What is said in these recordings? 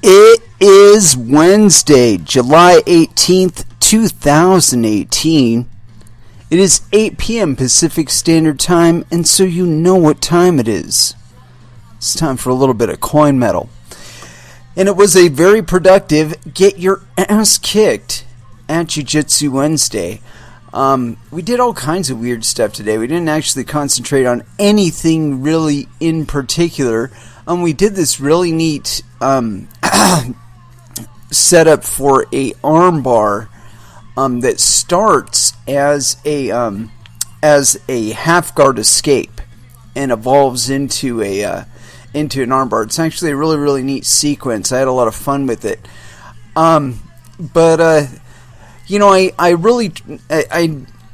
It is Wednesday, July 18th, 2018. It is 8 p.m. Pacific Standard Time, and so you know what time it is. It's time for a little bit of coin metal. And it was a very productive get your ass kicked at Jiu-Jitsu Wednesday. We did all kinds of weird stuff today. We didn't actually concentrate on anything really in particular. We did this really neat setup for a arm bar that starts as a half guard escape and evolves into an arm bar. It's actually a really, really neat sequence. I had a lot of fun with it.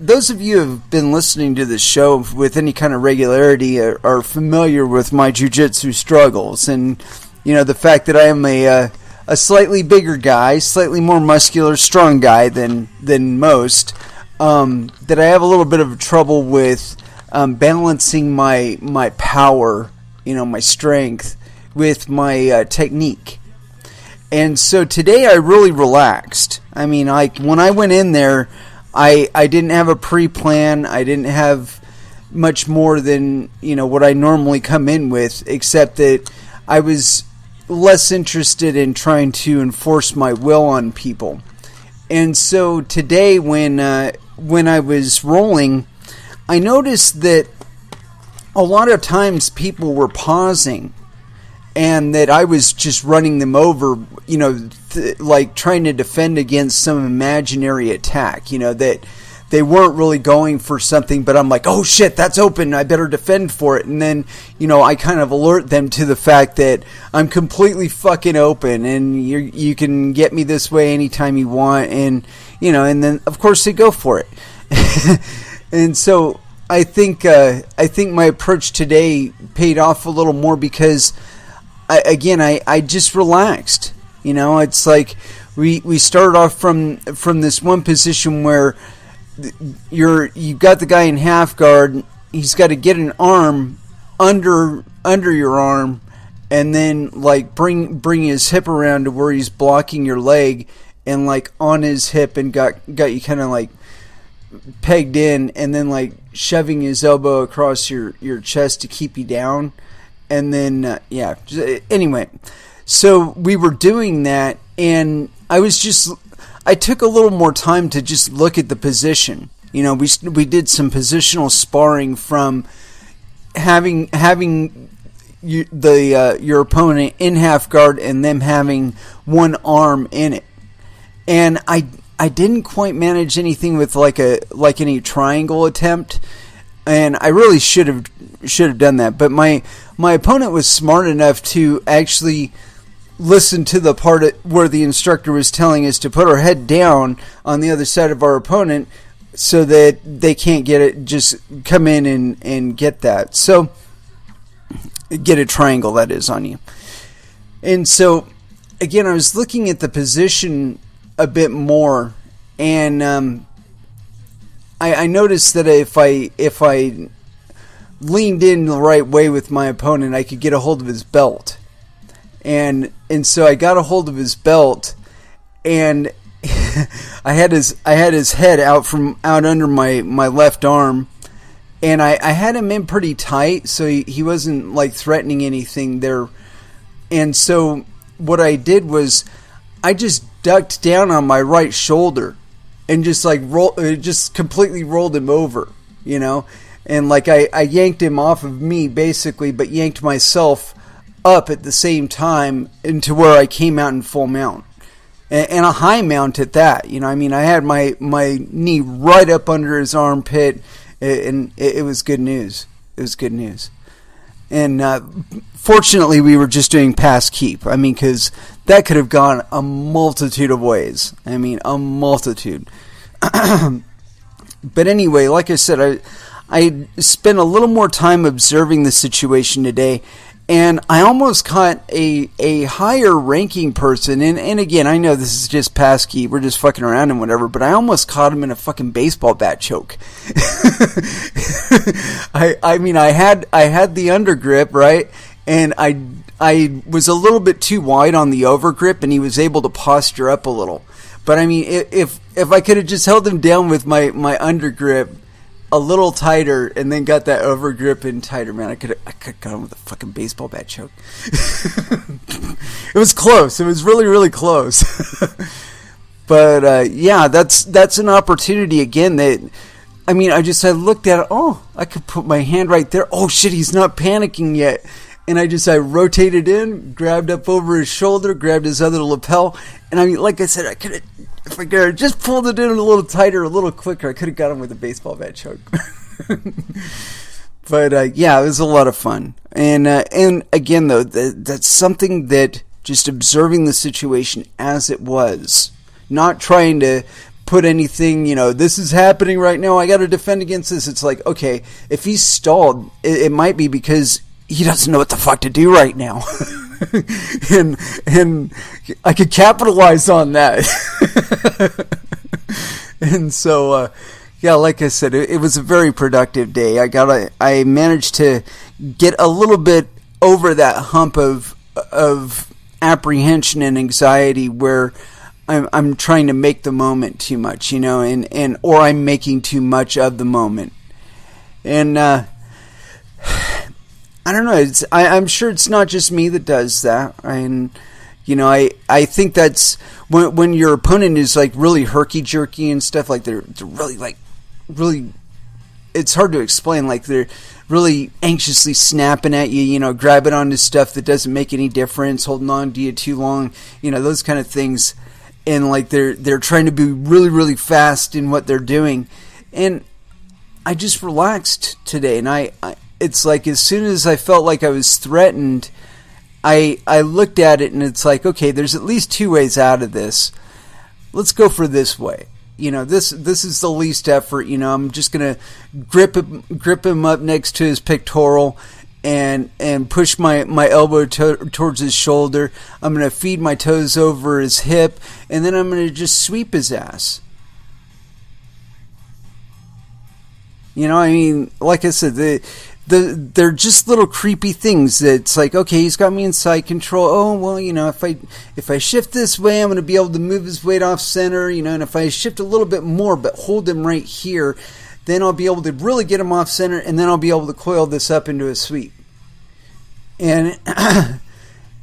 Those of you who have been listening to this show with any kind of regularity are familiar with my jiu-jitsu struggles, and the fact that I am a slightly bigger guy, slightly more muscular, strong guy than most. That I have a little bit of trouble with balancing my power, my strength, with my technique. And so today I really relaxed. I mean, when I went in there, I didn't have a pre-plan. I didn't have much more than, what I normally come in with, except that I was less interested in trying to enforce my will on people. And so today when I was rolling, I noticed that a lot of times people were pausing and that I was just running them over, like trying to defend against some imaginary attack, that they weren't really going for something, but I'm like, oh shit, that's open, I better defend for it. And then, I kind of alert them to the fact that I'm completely fucking open and you can get me this way anytime you want. And, and then of course they go for it. And so I think my approach today paid off a little more because I just relaxed. It's like we started off from this one position where you got the guy in half guard. He's got to get an arm under your arm, and then like bring his hip around to where he's blocking your leg, and like on his hip, and got you kind of like pegged in, and then like shoving his elbow across your chest to keep you down. And then, anyway, so we were doing that, and I took a little more time to just look at the position. We did some positional sparring from having your opponent in half guard and them having one arm in it. And I didn't quite manage anything with like any triangle attempt. And I really should have done that, but my opponent was smart enough to actually listen to the part where the instructor was telling us to put our head down on the other side of our opponent, so that they can't get it. Just come in and get that. So get a triangle, that is, on you. And so again, I was looking at the position a bit more, and I noticed that if I leaned in the right way with my opponent, I could get a hold of his belt. And so I got a hold of his belt, and I had his head out under my left arm, and I had him in pretty tight, so he wasn't like threatening anything there. And so what I did was I just ducked down on my right shoulder and just like just completely rolled him over, and like I yanked him off of me basically, but yanked myself up at the same time into where I came out in full mount, and a high mount at that. I had my knee right up under his armpit, and it was good news. It was good news. And fortunately, we were just doing pass keep. Because that could have gone a multitude of ways. A multitude. But anyway, like I said, I spent a little more time observing the situation today, and I almost caught a higher ranking person, and again, I know this is just pass keep, we're just fucking around and whatever, but I almost caught him in a fucking baseball bat choke. I had the undergrip, right, and I I was a little bit too wide on the overgrip, and he was able to posture up a little. But I mean, if I could have just held him down with my undergrip a little tighter, and then got that overgrip in tighter, man, I could got him with a fucking baseball bat choke. It was close. It was really, really close. But yeah, that's an opportunity again. That I mean, I looked at it. Oh, I could put my hand right there. Oh shit, he's not panicking yet. And I rotated in, grabbed up over his shoulder, grabbed his other lapel, and I mean, like I said, if I could have just pulled it in a little tighter, a little quicker, I could have got him with a baseball bat choke. But yeah, it was a lot of fun. And again, though, that's something that just observing the situation as it was, not trying to put anything, this is happening right now, I got to defend against this. It's like, okay, if he's stalled, it might be because he doesn't know what the fuck to do right now. and I could capitalize on that. And so, yeah, like I said, it was a very productive day. I managed to get a little bit over that hump of apprehension and anxiety where I'm trying to make the moment too much, or I'm making too much of the moment. And, I don't know. I'm sure it's not just me that does that. And, I think that's when your opponent is like really herky jerky and stuff, like they're really, it's hard to explain. Like they're really anxiously snapping at you, grabbing onto stuff that doesn't make any difference, holding on to you too long, those kind of things. And like they're trying to be really, really fast in what they're doing. And I just relaxed today, and it's like as soon as I felt like I was threatened, I looked at it and it's like, okay, there's at least two ways out of this. Let's go for this way. This is the least effort. I'm just gonna grip him up next to his pectoral and push my elbow towards his shoulder. I'm gonna feed my toes over his hip, and then I'm gonna just sweep his ass. Like I said, they're just little creepy things that's like, okay, he's got me in side control. Oh, well, if I shift this way, I'm going to be able to move his weight off center, and if I shift a little bit more but hold him right here, then I'll be able to really get him off center, and then I'll be able to coil this up into a sweep. And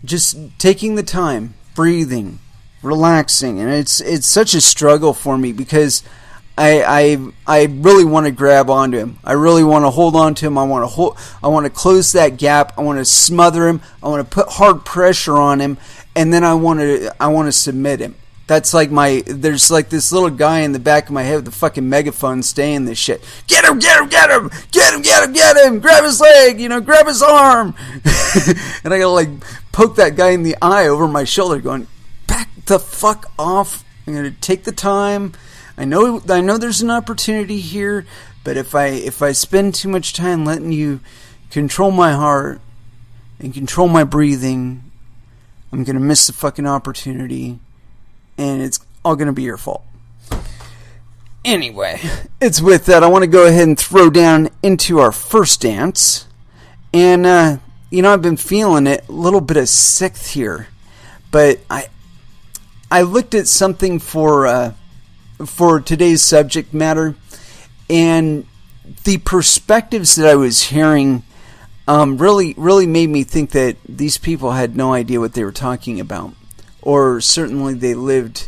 just taking the time, breathing, relaxing, and it's such a struggle for me because I really want to grab onto him. I really want to hold on to him. I want to close that gap. I want to smother him. I want to put hard pressure on him, and then I want to submit him. That's like there's like this little guy in the back of my head with a fucking megaphone saying this shit. Get him, get him, get him, get him, get him, get him, grab his leg, grab his arm. And I gotta like poke that guy in the eye over my shoulder going, back the fuck off. I'm gonna take the time. I know there's an opportunity here, but if I spend too much time letting you control my heart and control my breathing, I'm gonna miss the fucking opportunity, and it's all gonna be your fault. Anyway, it's with that I want to go ahead and throw down into our first dance, and I've been feeling it, a little bit of sixth here, but I looked at something for today's subject matter, and the perspectives that I was hearing really made me think that these people had no idea what they were talking about, or certainly they lived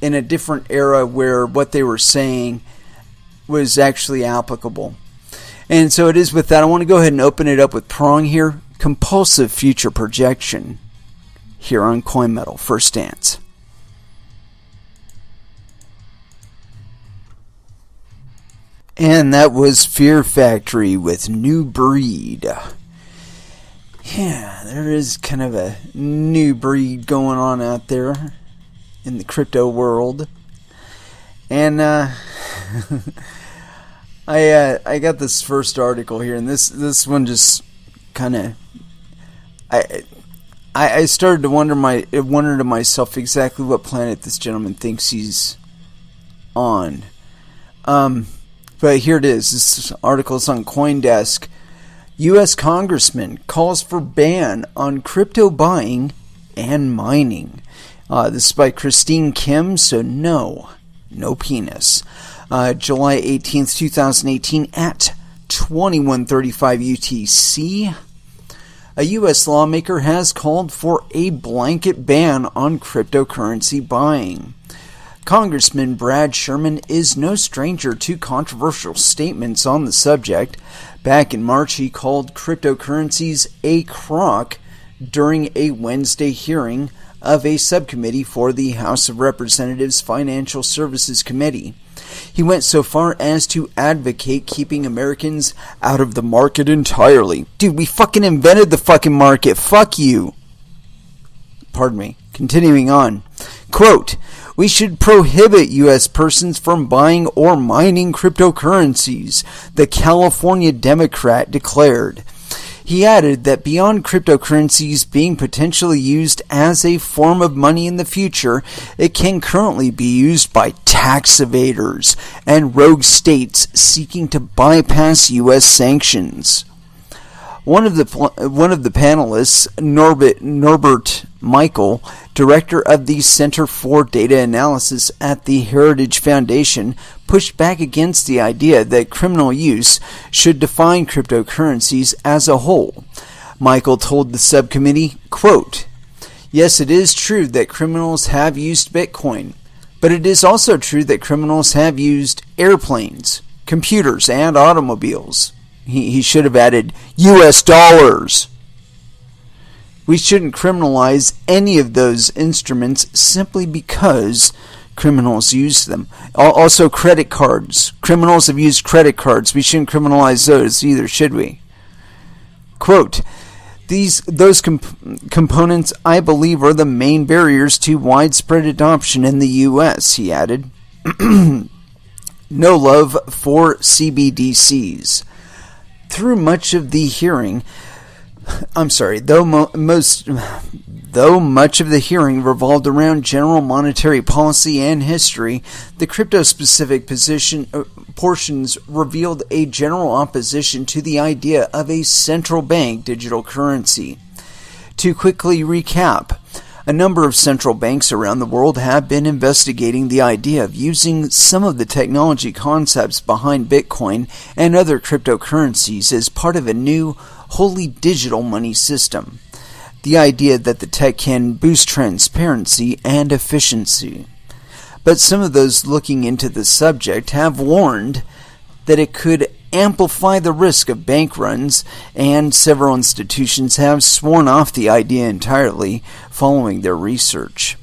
in a different era where what they were saying was actually applicable. And so it is with that, I want to go ahead and open it up with Prong here, compulsive future projection, here on Coin Metal First Dance. And that was Fear Factory with New Breed. Yeah, there is kind of a new breed going on out there in the crypto world. And I got this first article here, and this one just kind of I started to wonder to myself exactly what planet this gentleman thinks he's on. But here it is. This article is on CoinDesk. U.S. Congressman calls for ban on crypto buying and mining. This is by Christine Kim, so no penis. July 18th, 2018 at 21:35 UTC. A U.S. lawmaker has called for a blanket ban on cryptocurrency buying. Congressman Brad Sherman is no stranger to controversial statements on the subject. Back in March, he called cryptocurrencies a crock during a Wednesday hearing of a subcommittee for the House of Representatives Financial Services Committee. He went so far as to advocate keeping Americans out of the market entirely. Dude, we fucking invented the fucking market. Fuck you. Pardon me. Continuing on. Quote, we should prohibit U.S. persons from buying or mining cryptocurrencies, the California Democrat declared. He added that beyond cryptocurrencies being potentially used as a form of money in the future, it can currently be used by tax evaders and rogue states seeking to bypass U.S. sanctions. One of the panelists, Norbert Michael, director of the Center for Data Analysis at the Heritage Foundation, pushed back against the idea that criminal use should define cryptocurrencies as a whole. Michael told the subcommittee, quote, yes, it is true that criminals have used Bitcoin, but it is also true that criminals have used airplanes, computers, and automobiles. He should have added U.S. dollars. We shouldn't criminalize any of those instruments simply because criminals use them. Also, credit cards. Criminals have used credit cards. We shouldn't criminalize those either, should we? Quote, those components, I believe, are the main barriers to widespread adoption in the U.S., he added. No love for CBDCs. Though much of the hearing revolved around general monetary policy and history, the crypto-specific portions revealed a general opposition to the idea of a central bank digital currency. To quickly recap, a number of central banks around the world have been investigating the idea of using some of the technology concepts behind Bitcoin and other cryptocurrencies as part of a new, wholly digital money system. The idea that the tech can boost transparency and efficiency. But some of those looking into the subject have warned that it could amplify the risk of bank runs, and several institutions have sworn off the idea entirely following their research.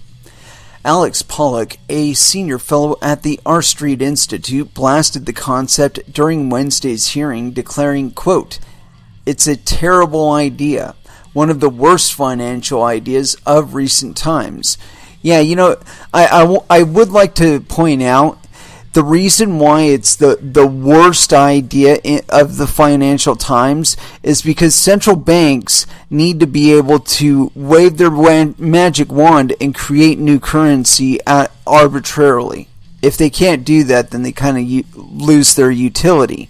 Alex Pollock, a senior fellow at the R Street Institute, blasted the concept during Wednesday's hearing, declaring, quote, it's a terrible idea, one of the worst financial ideas of recent times. Yeah, you know, I would like to point out the reason why it's the worst idea of the financial times is because central banks need to be able to wave their magic wand and create new currency arbitrarily. If they can't do that, then they kind of lose their utility.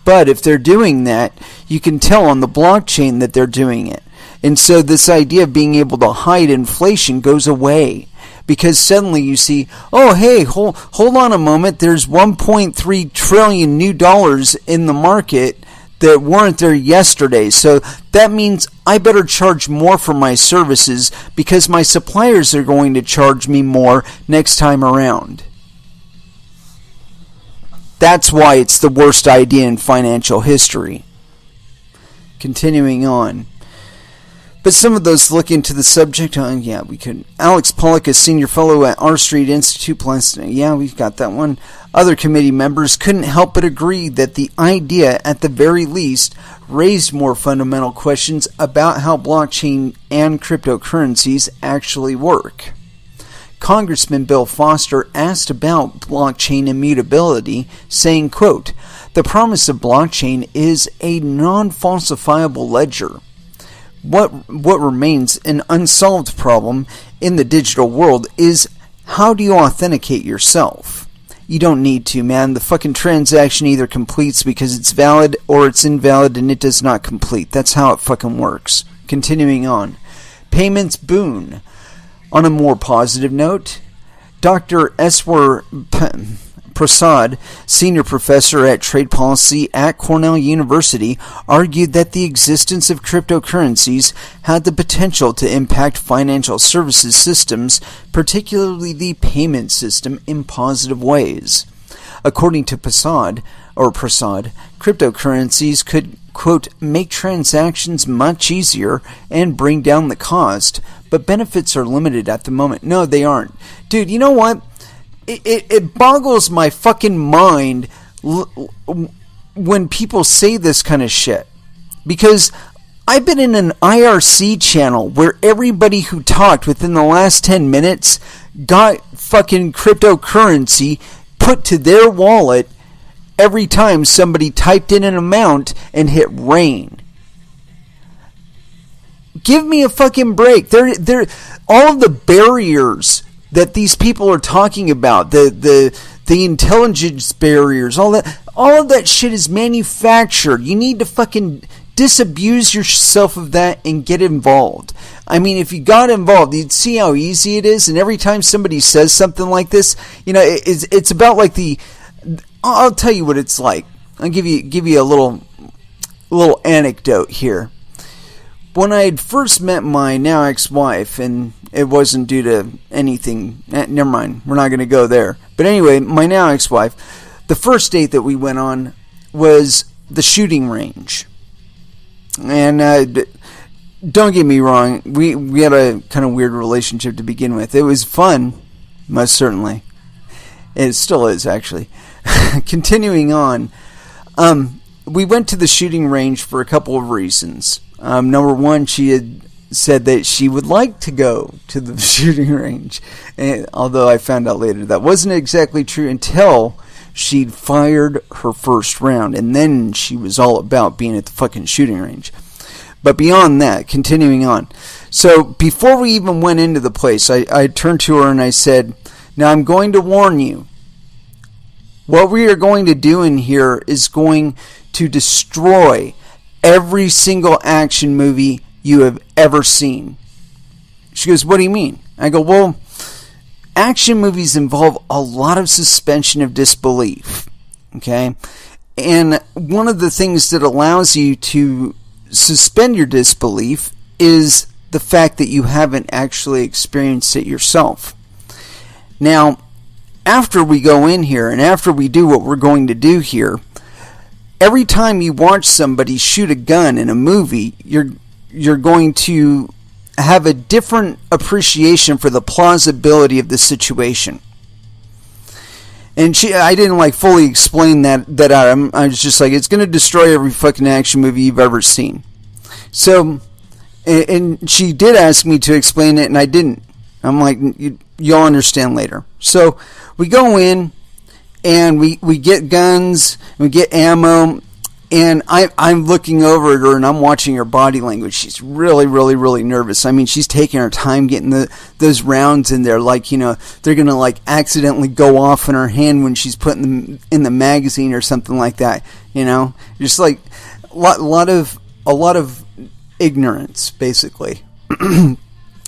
But if they're doing that, you can tell on the blockchain that they're doing it. And so this idea of being able to hide inflation goes away. Because suddenly you see, oh hey, hold on a moment, there's 1.3 trillion new dollars in the market that weren't there yesterday. So that means I better charge more for my services because my suppliers are going to charge me more next time around. That's why it's the worst idea in financial history. Continuing on. But some of those look into the subject, we could. Alex Pollock, a senior fellow at R Street Institute, we've got that one. Other committee members couldn't help but agree that the idea, at the very least, raised more fundamental questions about how blockchain and cryptocurrencies actually work. Congressman Bill Foster asked about blockchain immutability, saying, quote, the promise of blockchain is a non-falsifiable ledger. What remains an unsolved problem in the digital world is how do you authenticate yourself? You don't need to, man. The fucking transaction either completes because it's valid or it's invalid and it does not complete. That's how it fucking works. Continuing on. Payments boon. On a more positive note, Dr. Eswar Prasad, senior professor at trade policy at Cornell University, argued that the existence of cryptocurrencies had the potential to impact financial services systems, particularly the payment system, in positive ways. According to Prasad, cryptocurrencies could, quote, make transactions much easier and bring down the cost, but benefits are limited at the moment. No, they aren't. Dude, you know what? It boggles my fucking mind when people say this kind of shit. Because I've been in an IRC channel where everybody who talked within the last 10 minutes got fucking cryptocurrency put to their wallet every time somebody typed in an amount and hit rain. Give me a fucking break. They're all of the barriers that these people are talking about, the intelligence barriers, all of that shit is manufactured. You need to fucking disabuse yourself of that and get involved. I mean, if you got involved, you'd see how easy it is. And every time somebody says something like this, you know, it's about like I'll tell you what it's like. I'll give you a little anecdote here. When I had first met my now ex-wife, and it wasn't due to anything, never mind, we're not going to go there. But anyway, my now ex-wife, the first date that we went on was the shooting range. And don't get me wrong, we had a kind of weird relationship to begin with. It was fun, most certainly. It still is, actually. Continuing on, we went to the shooting range for a couple of reasons. Number one, she had said that she would like to go to the shooting range. And, although I found out later that wasn't exactly true until she'd fired her first round. And then she was all about being at the fucking shooting range. But beyond that, continuing on. So before we even went into the place, I turned to her and I said, now I'm going to warn you. What we are going to do in here is going to destroy every single action movie you have ever seen. She goes, what do you mean? I go, well, action movies involve a lot of suspension of disbelief. Okay? And one of the things that allows you to suspend your disbelief is the fact that you haven't actually experienced it yourself. Now, after we go in here and after we do what we're going to do here, every time you watch somebody shoot a gun in a movie, you're going to have a different appreciation for the plausibility of the situation. And I didn't like fully explain that out. I was just like, it's going to destroy every fucking action movie you've ever seen. So, and she did ask me to explain it, and I didn't. I'm like, you'll understand later. So we go in, and we get guns, we get ammo, and I'm looking over at her, and I'm watching her body language. She's really, really, really nervous. I mean, she's taking her time getting those rounds in there, like, you know, they're going to, like, accidentally go off in her hand when she's putting them in the magazine or something like that, you know? Just, like, a lot of ignorance, basically.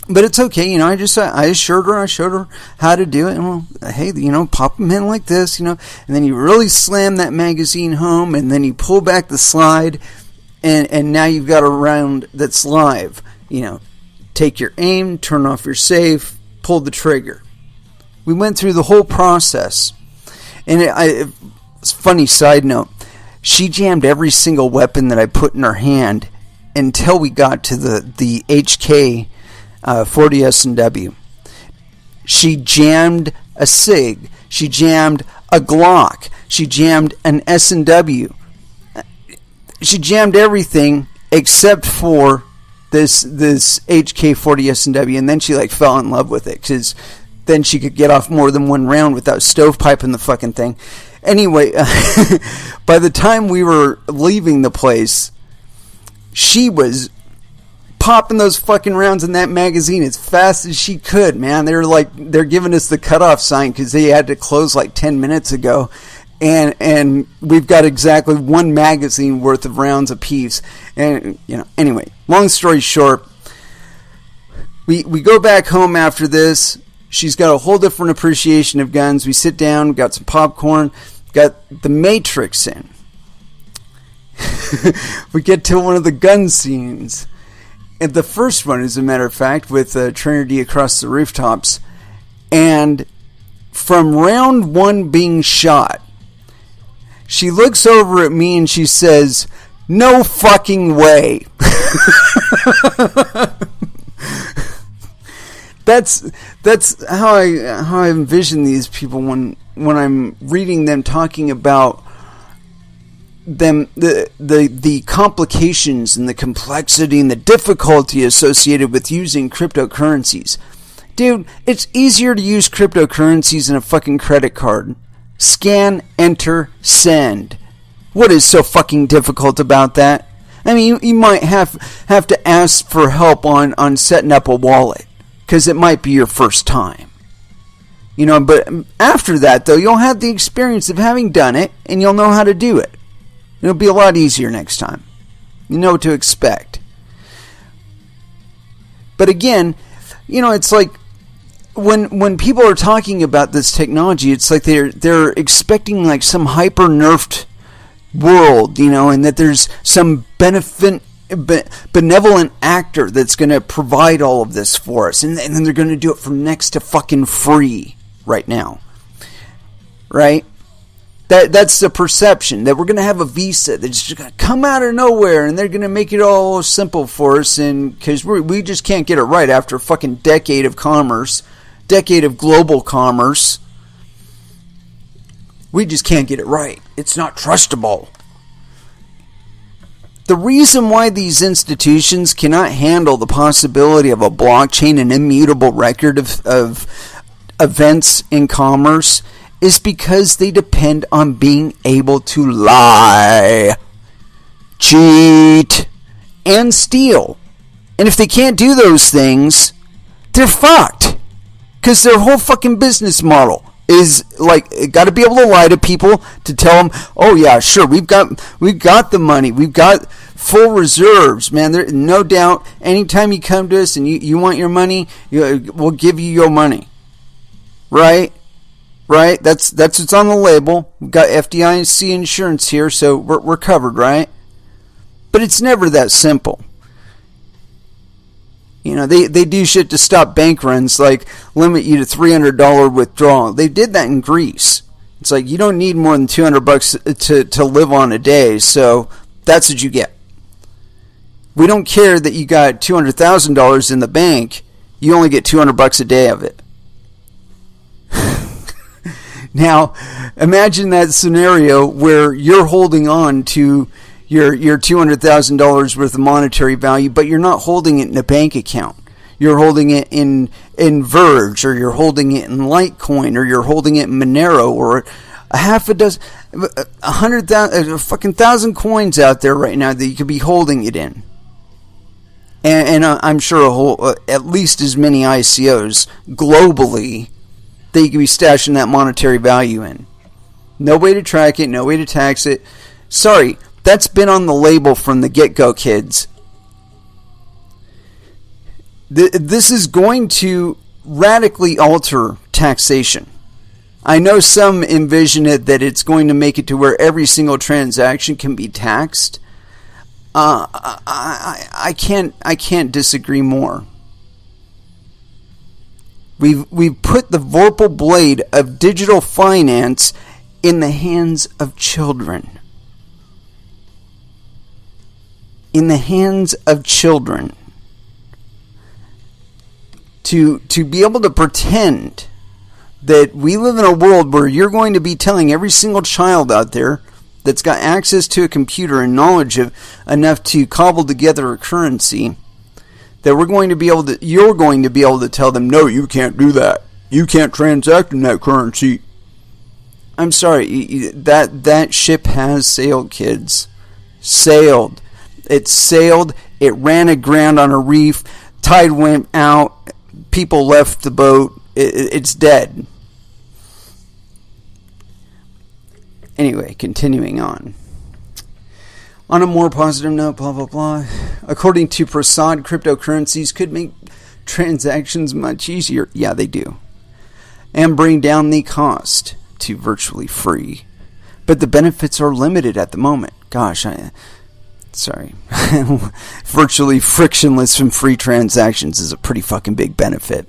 But it's okay, you know, I showed her how to do it, and well, hey, you know, pop them in like this, you know, and then you really slam that magazine home, and then you pull back the slide, and now you've got a round that's live, you know, take your aim, turn off your safe, pull the trigger. We went through the whole process, and it's a funny side note, she jammed every single weapon that I put in her hand until we got to the HK 40 S&W. She jammed a SIG. She jammed a Glock. She jammed an S&W. She jammed everything except for this HK 40 S&W, and then she like fell in love with it because then she could get off more than one round without stovepiping the fucking thing. Anyway, by the time we were leaving the place, she was popping those fucking rounds in that magazine as fast as she could, man. They're giving us the cutoff sign because they had to close like 10 minutes ago. And we've got exactly one magazine worth of rounds apiece. And, anyway, long story short, we go back home after this. She's got a whole different appreciation of guns. We sit down, got some popcorn, got The Matrix in. We get to one of the gun scenes. And the first one, as a matter of fact, with Trinity across the rooftops. And from round one being shot, she looks over at me and she says, "No fucking way." That's how I envision these people when I'm reading them talking about them, the complications and the complexity and the difficulty associated with using cryptocurrencies. Dude, it's easier to use cryptocurrencies than a fucking credit card. Scan, enter, send. What is so fucking difficult about that? I mean, you might have to ask for help on setting up a wallet, because it might be your first time. But after that, though, you'll have the experience of having done it, and you'll know how to do it. It'll be a lot easier next time. You know what to expect. But again, it's like when people are talking about this technology, it's like they're expecting like some hyper nerfed world, and that there's some benevolent actor that's going to provide all of this for us, and then they're going to do it for next to fucking free right now, right? That's the perception, that we're going to have a visa that's just going to come out of nowhere, and they're going to make it all simple for us, and because we just can't get it right after a fucking decade of commerce, decade of global commerce. We just can't get it right. It's not trustable. The reason why these institutions cannot handle the possibility of a blockchain and immutable record of events in commerce is because they depend on being able to lie, cheat, and steal. And if they can't do those things, they're fucked. Because their whole fucking business model is like, got to be able to lie to people to tell them, oh yeah, sure, we've got the money, we've got full reserves, man. There, no doubt, anytime you come to us and you want your money, we'll give you your money. Right? That's what's on the label. We've got FDIC insurance here, so we're covered, right? But it's never that simple. They do shit to stop bank runs, like limit you to $300 withdrawal. They did that in Greece. It's like you don't need more than $200 to live on a day, so that's what you get. We don't care that you got $200,000 in the bank. You only get $200 a day of it. Now, imagine that scenario where you're holding on to your $200,000 worth of monetary value, but you're not holding it in a bank account. You're holding it in Verge, or you're holding it in Litecoin, or you're holding it in Monero, or a half a dozen, 100,000, fucking 1,000 coins out there right now that you could be holding it in. And I'm sure at least as many ICOs globally that you could be stashing that monetary value in. No way to track it, no way to tax it. Sorry, that's been on the label from the get-go, kids. This is going to radically alter taxation. I know some envision it that it's going to make it to where every single transaction can be taxed. I can't disagree more. We've put the vorpal blade of digital finance in the hands of children. In the hands of children. To be able to pretend that we live in a world where you're going to be telling every single child out there that's got access to a computer and knowledge of enough to cobble together a currency, that you're going to be able to tell them, no, you can't do that. You can't transact in that currency. I'm sorry, that ship has sailed, kids. Sailed. It sailed, it ran aground on a reef, tide went out, people left the boat, it's dead. Anyway, continuing on. On a more positive note, blah, blah, blah. According to Prasad, cryptocurrencies could make transactions much easier. Yeah, they do. And bring down the cost to virtually free. But the benefits are limited at the moment. Gosh, sorry. Virtually frictionless and free transactions is a pretty fucking big benefit.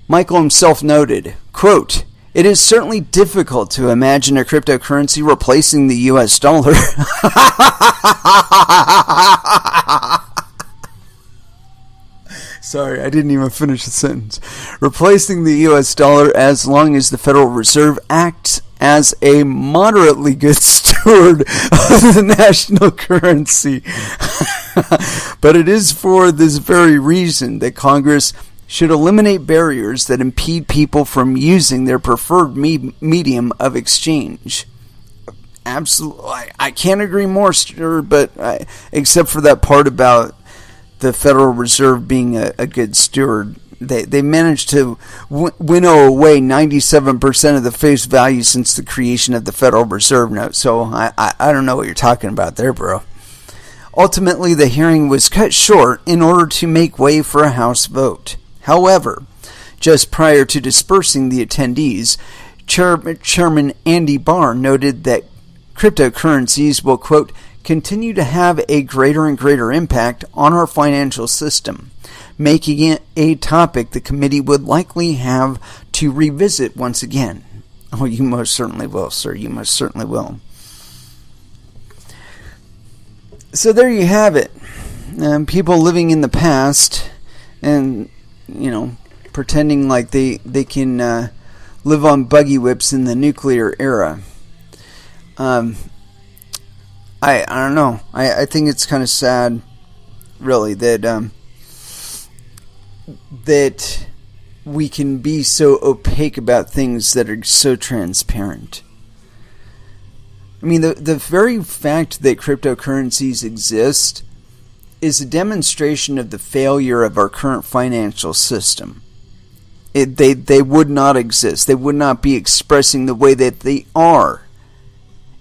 Michael himself noted, quote, "It is certainly difficult to imagine a cryptocurrency replacing the US dollar." Sorry, I didn't even finish the sentence. Replacing the US dollar as long as the Federal Reserve acts as a moderately good steward of the national currency. But it is for this very reason that Congress should eliminate barriers that impede people from using their preferred medium of exchange. Absolutely, I can't agree more, sir, but except for that part about the Federal Reserve being a good steward. They managed to winnow away 97% of the face value since the creation of the Federal Reserve note. So I don't know what you're talking about there, bro. Ultimately, the hearing was cut short in order to make way for a House vote. However, just prior to dispersing the attendees, Chairman Andy Barr noted that cryptocurrencies will, quote, continue to have a greater and greater impact on our financial system, making it a topic the committee would likely have to revisit once again. Oh, you most certainly will, sir. You most certainly will. So there you have it. People living in the past and, pretending like they can live on buggy whips in the nuclear era. I don't know. I think it's kind of sad, really, that that we can be so opaque about things that are so transparent. I mean, the very fact that cryptocurrencies exist is a demonstration of the failure of our current financial system. They would not exist. They would not be expressing the way that they are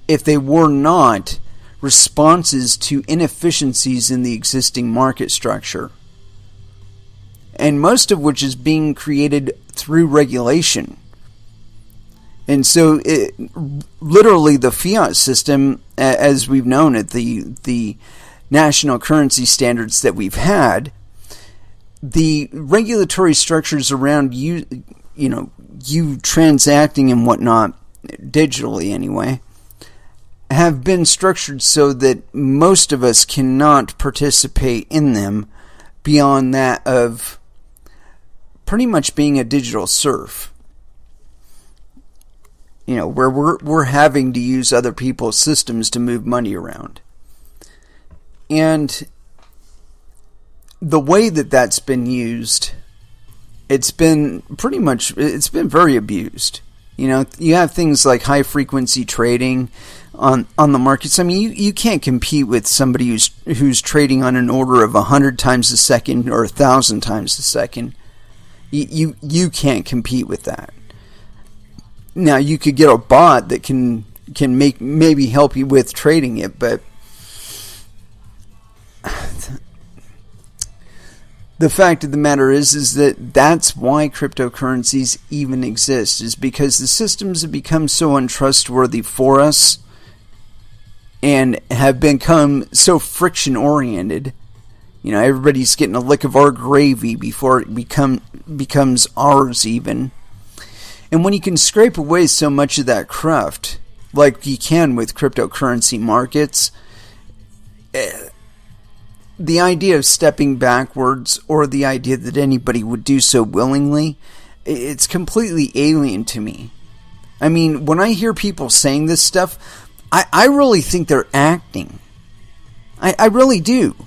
if they were not responses to inefficiencies in the existing market structure, and most of which is being created through regulation. And so, literally, the fiat system, as we've known it, the national currency standards that we've had, the regulatory structures around you transacting and whatnot, digitally anyway, have been structured so that most of us cannot participate in them beyond that of pretty much being a digital serf. Where we're having to use other people's systems to move money around. And the way that that's been used, it's been very abused. You have things like high frequency trading on the markets. I mean, you can't compete with somebody who's trading on an order of 100 times a second or 1,000 times a second. You can't compete with that. Now, you could get a bot that can maybe help you with trading it, but the fact of the matter is that that's why cryptocurrencies even exist, is because the systems have become so untrustworthy for us and have become so friction-oriented. Everybody's getting a lick of our gravy before it becomes ours even. And when you can scrape away so much of that cruft, like you can with cryptocurrency markets, the idea of stepping backwards, or the idea that anybody would do so willingly, it's completely alien to me. I mean, when I hear people saying this stuff, I really think they're acting. I really do.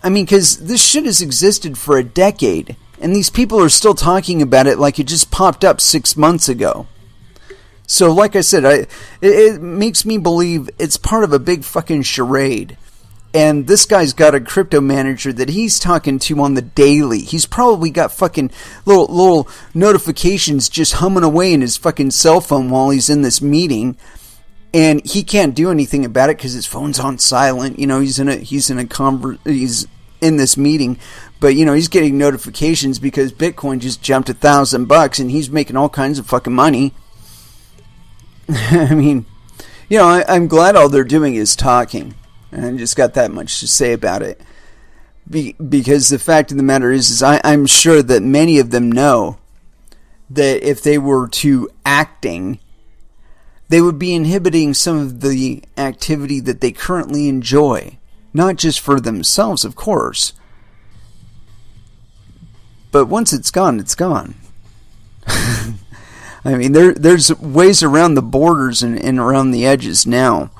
I mean, because this shit has existed for a decade, and these people are still talking about it like it just popped up 6 months ago. So, like I said, it makes me believe it's part of a big fucking charade. And this guy's got a crypto manager that he's talking to on the daily. He's probably got fucking little notifications just humming away in his fucking cell phone while he's in this meeting. And he can't do anything about it because his phone's on silent. You know, he's in this meeting, but you know, he's getting notifications because Bitcoin just jumped $1,000 and he's making all kinds of fucking money. I mean, you know, I'm glad all they're doing is talking. And I just got that much to say about it. Because the fact of the matter is I'm sure that many of them know that if they were to acting, they would be inhibiting some of the activity that they currently enjoy. Not just for themselves, of course. But once it's gone, it's gone. I mean, there's ways around the borders and around the edges now.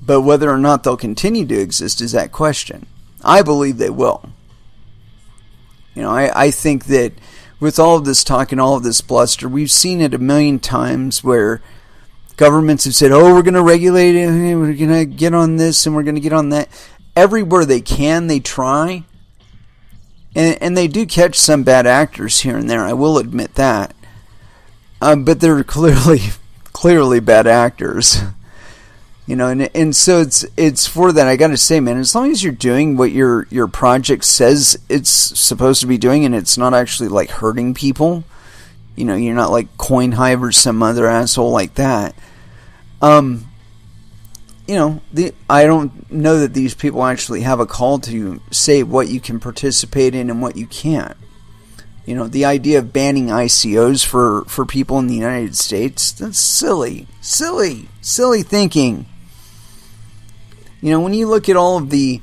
But whether or not they'll continue to exist is that question. I believe they will. You know, I think that with all of this talk and all of this bluster, we've seen it a million times where governments have said, oh, we're going to regulate it, we're going to get on this and we're going to get on that. Everywhere they can, they try. And they do catch some bad actors here and there, I will admit that. But they're clearly bad actors. You know, and so it's for that. I got to say, man, as long as you're doing what your project says it's supposed to be doing, and it's not actually like hurting people, you know, you're not like CoinHive or some other asshole like that. You know, I don't know that these people actually have a call to say what you can participate in and what you can't. You know, the idea of banning ICOs for people in the United States, that's silly thinking. You know, when you look at all of the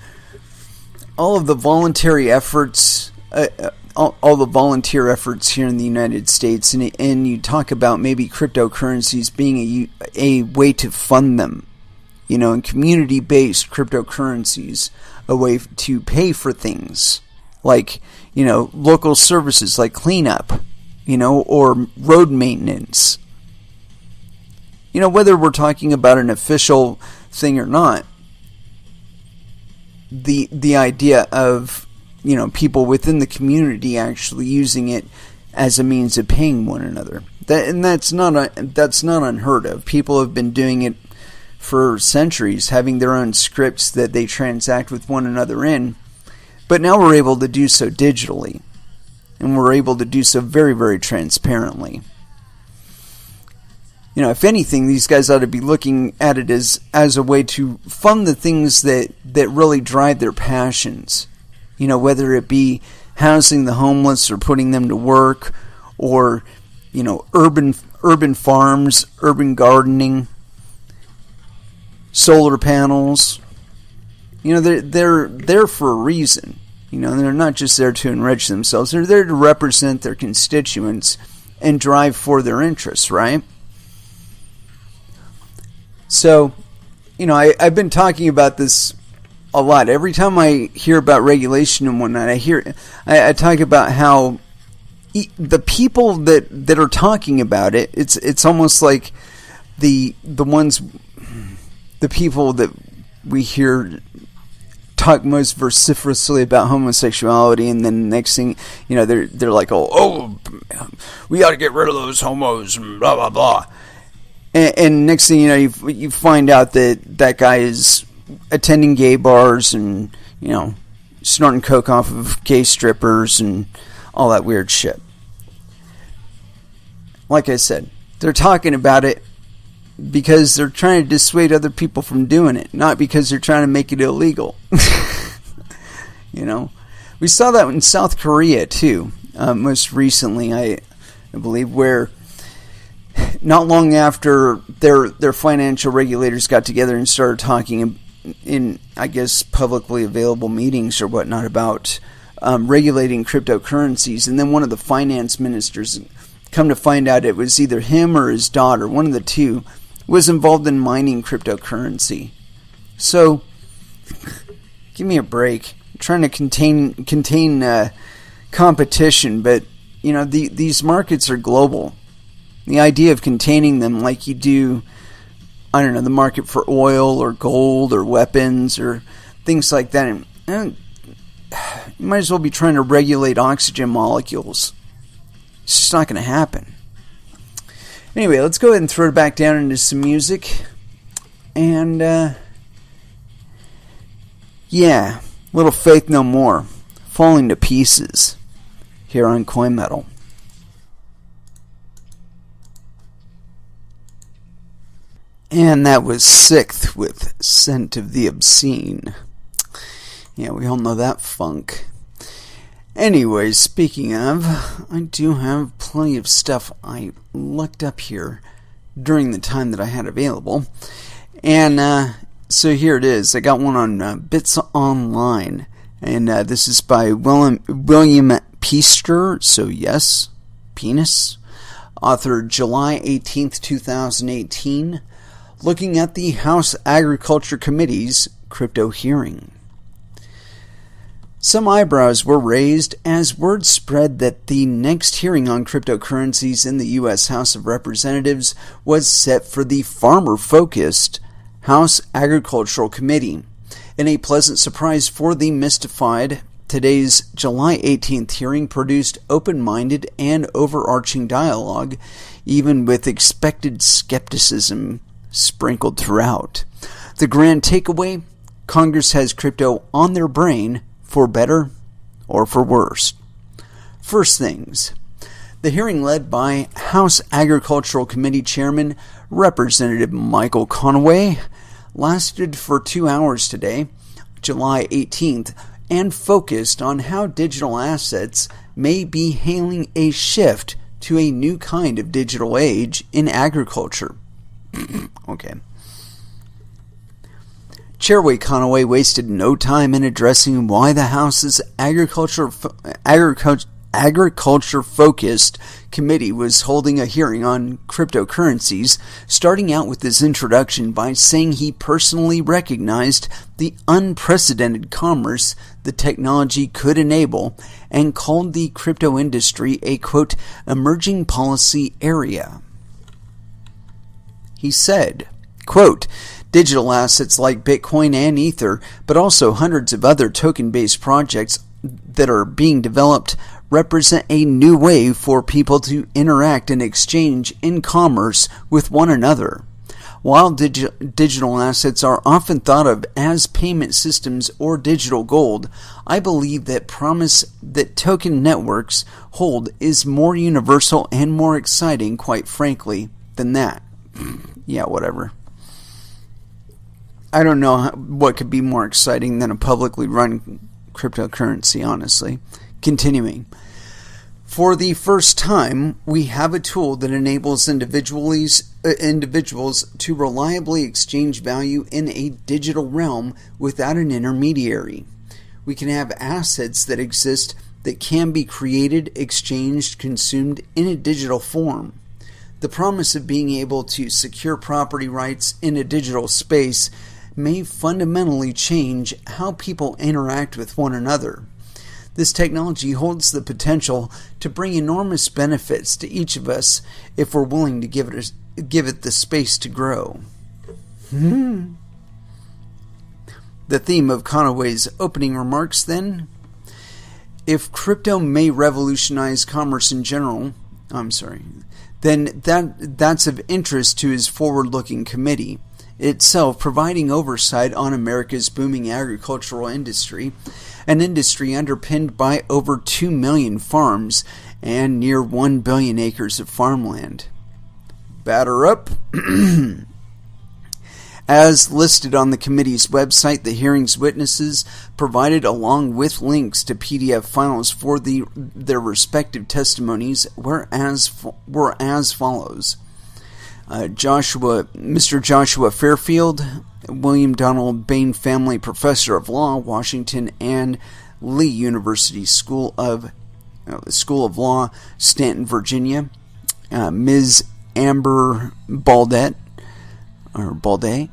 voluntary efforts, all the volunteer efforts here in the United States, and you talk about maybe cryptocurrencies being a way to fund them, you know, and community-based cryptocurrencies, a way to pay for things like, you know, local services like cleanup, you know, or road maintenance. You know, whether we're talking about an official thing or not, the idea of, you know, people within the community actually using it as a means of paying one another. That's not unheard of. People have been doing it for centuries, having their own scripts that they transact with one another in. But now we're able to do so digitally. And we're able to do so very, very transparently. You know, if anything, these guys ought to be looking at it as a way to fund the things that really drive their passions. You know, whether it be housing the homeless or putting them to work, or, you know, urban farms, urban gardening, solar panels. You know, they're there for a reason. You know, they're not just there to enrich themselves. They're there to represent their constituents and drive for their interests, right? So, you know, I've been talking about this a lot. Every time I hear about regulation and whatnot, I talk about how the people that are talking about it, it's almost like the people that we hear talk most vociferously about homosexuality, and then the next thing, you know, they're like, oh, we got to get rid of those homos, and blah blah blah. And next thing you know, you find out that guy is attending gay bars and, you know, snorting coke off of gay strippers and all that weird shit. Like I said, they're talking about it because they're trying to dissuade other people from doing it, not because they're trying to make it illegal. You know, we saw that in South Korea too, most recently, I believe, where not long after their financial regulators got together and started talking in, I guess, publicly available meetings or whatnot about regulating cryptocurrencies, and then one of the finance ministers, come to find out it was either him or his daughter, one of the two, was involved in mining cryptocurrency. So, give me a break. I'm trying to contain competition, but you know, these markets are global. The idea of containing them like you do I don't know, the market for oil or gold or weapons or things like that. And you might as well be trying to regulate oxygen molecules. It's just not going to happen. Anyway, let's go ahead and throw it back down into some music. And, yeah, Little Faith No More, Falling to Pieces, here on Coin Metal. And that was Sixth with Scent of the Obscene. Yeah, we all know that funk. Anyways, speaking of, I do have plenty of stuff I looked up here during the time that I had available. And so here it is. I got one on Bits Online. And this is by William Peaster. So yes, penis. Author July 18th, 2018. Looking at the House Agriculture Committee's crypto hearing. Some eyebrows were raised as word spread that the next hearing on cryptocurrencies in the U.S. House of Representatives was set for the farmer-focused House Agricultural Committee. In a pleasant surprise for the mystified, today's July 18th hearing produced open-minded and overarching dialogue, even with expected skepticism sprinkled throughout. The grand takeaway: Congress has crypto on their brain, for better or for worse. First things. The hearing, led by House Agricultural Committee Chairman Representative Michael Conaway, lasted for 2 hours today, July 18th, and focused on how digital assets may be hailing a shift to a new kind of digital age in agriculture. Okay. Chairway Conaway wasted no time in addressing why the House's agriculture-focused committee was holding a hearing on cryptocurrencies, starting out with his introduction by saying he personally recognized the unprecedented commerce the technology could enable and called the crypto industry a, quote, emerging policy area. He said, quote, digital assets like Bitcoin and Ether, but also hundreds of other token-based projects that are being developed, represent a new way for people to interact and exchange in commerce with one another. While digital assets are often thought of as payment systems or digital gold, I believe that promise that token networks hold is more universal and more exciting, quite frankly, than that. Yeah, whatever. I don't know what could be more exciting than a publicly run cryptocurrency, honestly. Continuing. For the first time, we have a tool that enables individuals to reliably exchange value in a digital realm without an intermediary. We can have assets that exist that can be created, exchanged, consumed in a digital form. The promise of being able to secure property rights in a digital space may fundamentally change how people interact with one another. This technology holds the potential to bring enormous benefits to each of us if we're willing to give it the space to grow. The theme of Conaway's opening remarks, then: if crypto may revolutionize commerce in general, then that's of interest to his forward-looking committee itself, providing oversight on America's booming agricultural industry, an industry underpinned by over 2 million farms and near 1 billion acres of farmland. Batter up. As listed on the committee's website, the hearing's witnesses provided, along with links to PDF files for their respective testimonies, were as follows. Mr. Joshua Fairfield, William Donald Bain Family Professor of Law, Washington and Lee University School of Law, Stanton, Virginia. Ms. Amber Baldet, or Baldet,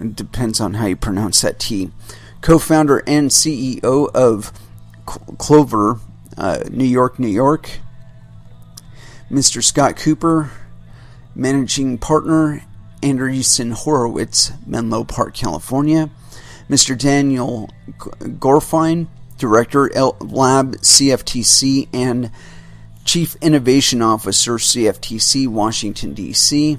it depends on how you pronounce that T, co-founder and CEO of Clover, New York, New York. Mr. Scott Cooper, managing partner Andreessen Horowitz, Menlo Park, California. Mr. Daniel Gorfine, Director, Lab, CFTC, and Chief Innovation Officer, CFTC, Washington, D.C.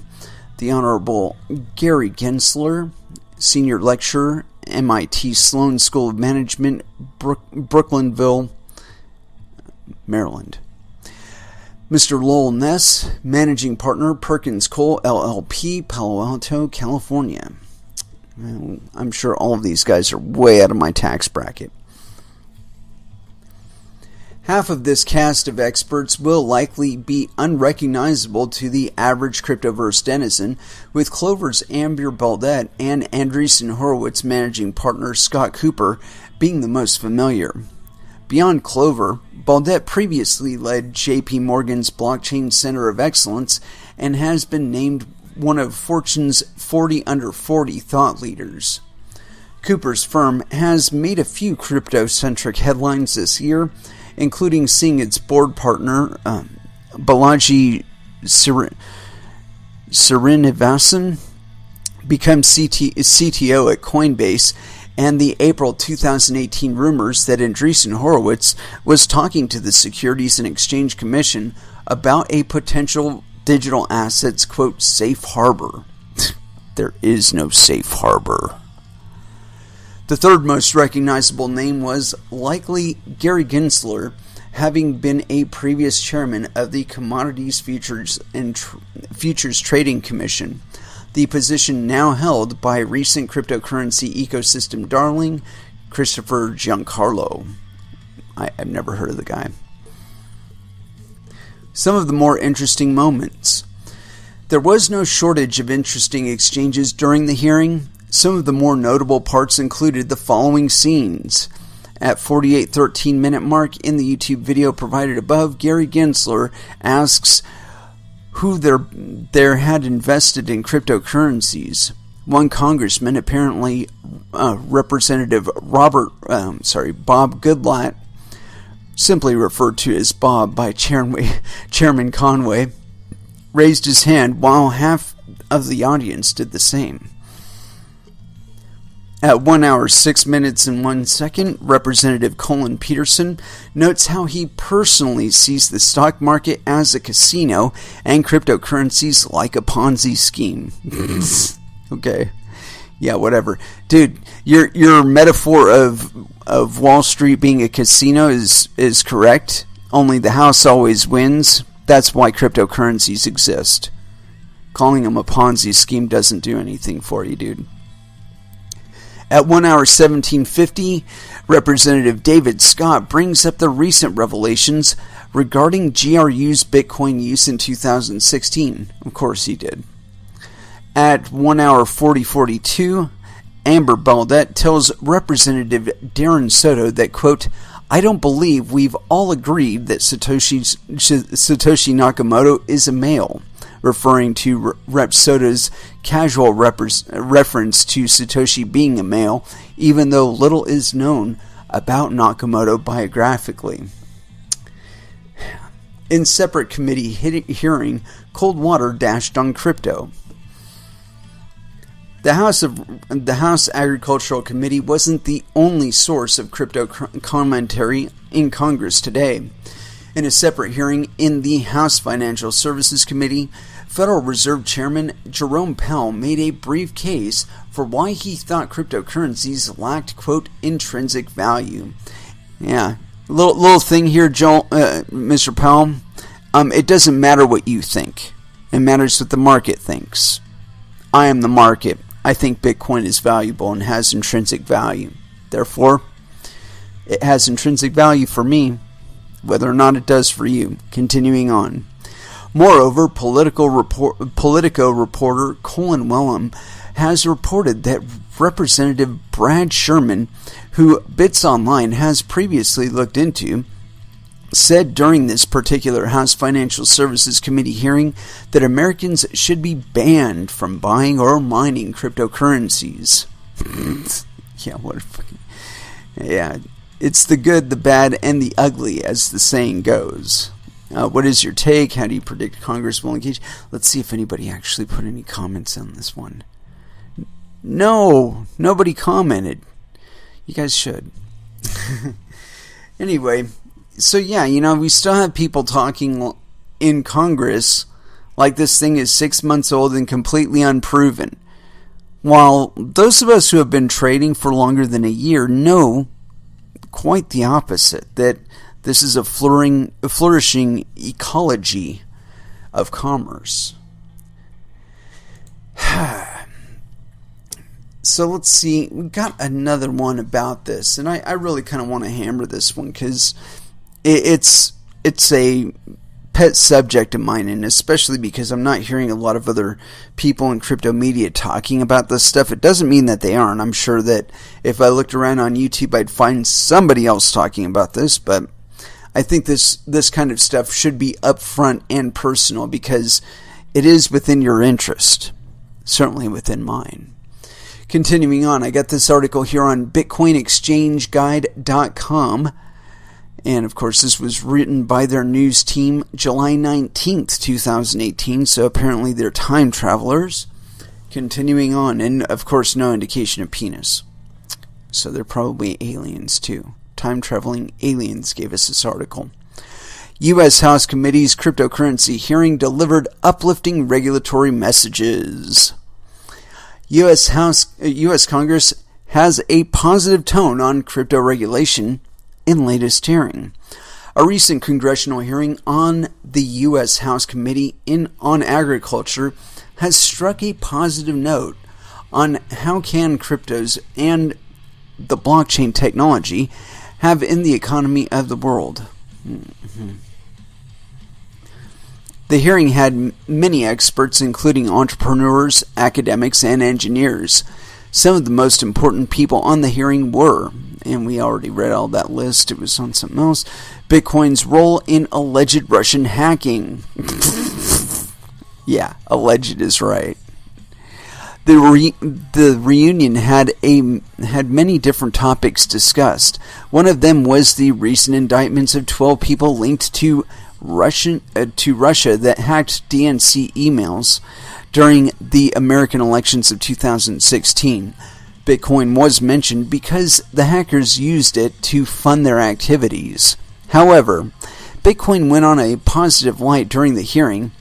The Honorable Gary Gensler, Senior Lecturer, MIT Sloan School of Management, Brooklynville, Maryland. Mr. Lowell Ness, Managing Partner, Perkins Cole, LLP, Palo Alto, California. I'm sure all of these guys are way out of my tax bracket. Half of this cast of experts will likely be unrecognizable to the average cryptoverse denizen, with Clover's Amber Baldet and Andreessen Horowitz managing partner Scott Cooper being the most familiar. Beyond Clover, Baldet previously led JP Morgan's Blockchain Center of Excellence and has been named one of Fortune's 40 under 40 thought leaders. Cooper's firm has made a few crypto-centric headlines this year, including seeing its board partner, Balaji Srinivasan, become CTO at Coinbase, and the April 2018 rumors that Andreessen Horowitz was talking to the Securities and Exchange Commission about a potential digital assets, quote, safe harbor. There is no safe harbor. The third most recognizable name was likely Gary Gensler, having been a previous chairman of the Commodities Futures and Futures Trading Commission, the position now held by recent cryptocurrency ecosystem darling Christopher Giancarlo. I've never heard of the guy. Some of the more interesting moments. There was no shortage of interesting exchanges during the hearing. Some of the more notable parts included the following scenes. At 48:13 minute mark in the YouTube video provided above, Gary Gensler asks who there had invested in cryptocurrencies. One congressman, apparently Representative Bob Goodlatte, simply referred to as Bob by Chairman Conway, raised his hand while half of the audience did the same. At 1 hour, 6 minutes, and 1 second, Representative Colin Peterson notes how he personally sees the stock market as a casino and cryptocurrencies like a Ponzi scheme. Okay. Yeah, whatever. Dude, your metaphor of Wall Street being a casino is correct. Only the house always wins. That's why cryptocurrencies exist. Calling them a Ponzi scheme doesn't do anything for you, dude. At 1 hour 17:50, Representative David Scott brings up the recent revelations regarding GRU's Bitcoin use in 2016. Of course he did. At 1 hour 40:42, Amber Baldet tells Representative Darren Soto that, quote, I don't believe we've all agreed that Satoshi Nakamoto is a male, referring to Rep. Soto's casual reference to Satoshi being a male, even though little is known about Nakamoto biographically. In separate committee hearing, Cold Water dashed on crypto. The House Agricultural Committee wasn't the only source of crypto commentary in Congress today. In a separate hearing in the House Financial Services Committee, Federal Reserve Chairman Jerome Powell made a brief case for why he thought cryptocurrencies lacked, quote, intrinsic value. Yeah, little thing here, Mr. Powell. It doesn't matter what you think. It matters what the market thinks. I am the market. I think Bitcoin is valuable and has intrinsic value. Therefore, it has intrinsic value for me, whether or not it does for you. Continuing on. Moreover, Politico reporter Colin Wellham has reported that Representative Brad Sherman, who Bits Online has previously looked into, said during this particular House Financial Services Committee hearing that Americans should be banned from buying or mining cryptocurrencies. Yeah, what a fucking... Yeah, it's the good, the bad, and the ugly, as the saying goes. What is your take? How do you predict Congress will engage? Let's see if anybody actually put any comments on this one. No, nobody commented. You guys should. Anyway, so yeah, we still have people talking in Congress like this thing is 6 months old and completely unproven. While those of us who have been trading for longer than a year know quite the opposite, that this is a flourishing ecology of commerce. So let's see, we got another one about this, and I really kind of want to hammer this one because it's a pet subject of mine, and especially because I'm not hearing a lot of other people in crypto media talking about this stuff. It doesn't mean that they aren't. I'm sure that if I looked around on YouTube, I'd find somebody else talking about this, but I think this kind of stuff should be upfront and personal because it is within your interest, certainly within mine. Continuing on, I got this article here on BitcoinExchangeGuide.com. And of course, this was written by their news team July 19th, 2018. So apparently they're time travelers. Continuing on, and of course, no indication of penis. So they're probably aliens too. Time traveling aliens gave us this article. U.S. House Committee's cryptocurrency hearing delivered uplifting regulatory messages. U.S. Congress has a positive tone on crypto regulation in latest hearing. A recent congressional hearing on the U.S. House Committee on Agriculture has struck a positive note on how can cryptos and the blockchain technology have in the economy of the world. The hearing had many experts, including entrepreneurs, academics, and engineers. Some of the most important people on the hearing were, and we already read all that list, it was on something else, Bitcoin's role in alleged Russian hacking. Yeah, alleged is right. The reunion had many different topics discussed. One of them was the recent indictments of 12 people linked to Russia that hacked DNC emails during the American elections of 2016. Bitcoin was mentioned because the hackers used it to fund their activities. However, Bitcoin went on a positive light during the hearing,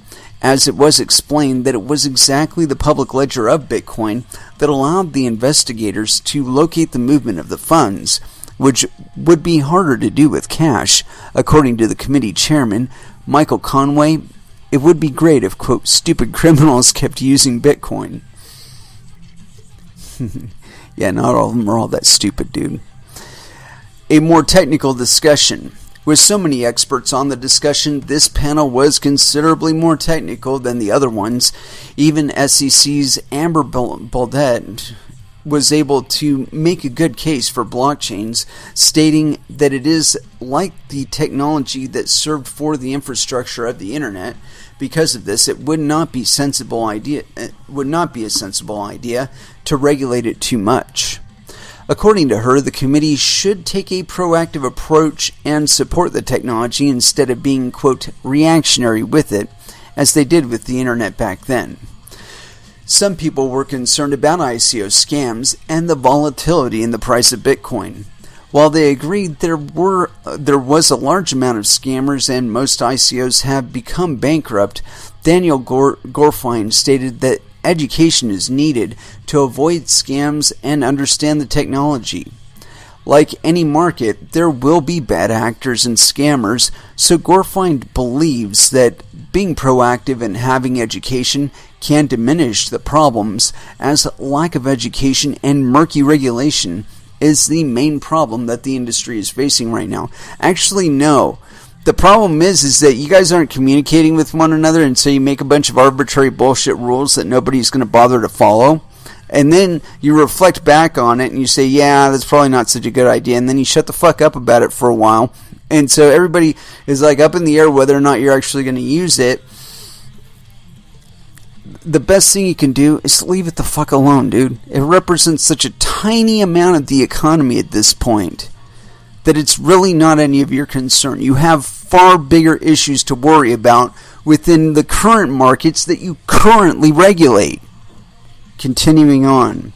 as it was explained that it was exactly the public ledger of Bitcoin that allowed the investigators to locate the movement of the funds, which would be harder to do with cash. According to the committee chairman, Michael Conway, it would be great if, quote, stupid criminals kept using Bitcoin. Yeah, not all of them are all that stupid, dude. A more technical discussion. With so many experts on the discussion, this panel was considerably more technical than the other ones. Even SEC's Amber Baudet was able to make a good case for blockchains, stating that it is like the technology that served for the infrastructure of the internet. Because of this, it would not be a sensible idea to regulate it too much. According to her, the committee should take a proactive approach and support the technology instead of being, quote, reactionary with it, as they did with the internet back then. Some people were concerned about ICO scams and the volatility in the price of Bitcoin. While they agreed there was a large amount of scammers and most ICOs have become bankrupt, Daniel Gorfine stated that education is needed to avoid scams and understand the technology. Like any market, there will be bad actors and scammers, so Gorfine believes that being proactive and having education can diminish the problems, as lack of education and murky regulation is the main problem that the industry is facing right now. Actually, no. The problem is that you guys aren't communicating with one another, and so you make a bunch of arbitrary bullshit rules that nobody's going to bother to follow. And then you reflect back on it and you say, yeah, that's probably not such a good idea. And then you shut the fuck up about it for a while. And so everybody is like up in the air whether or not you're actually going to use it. The best thing you can do is leave it the fuck alone, dude. It represents such a tiny amount of the economy at this point that it's really not any of your concern. You have far bigger issues to worry about within the current markets that you currently regulate. Continuing on.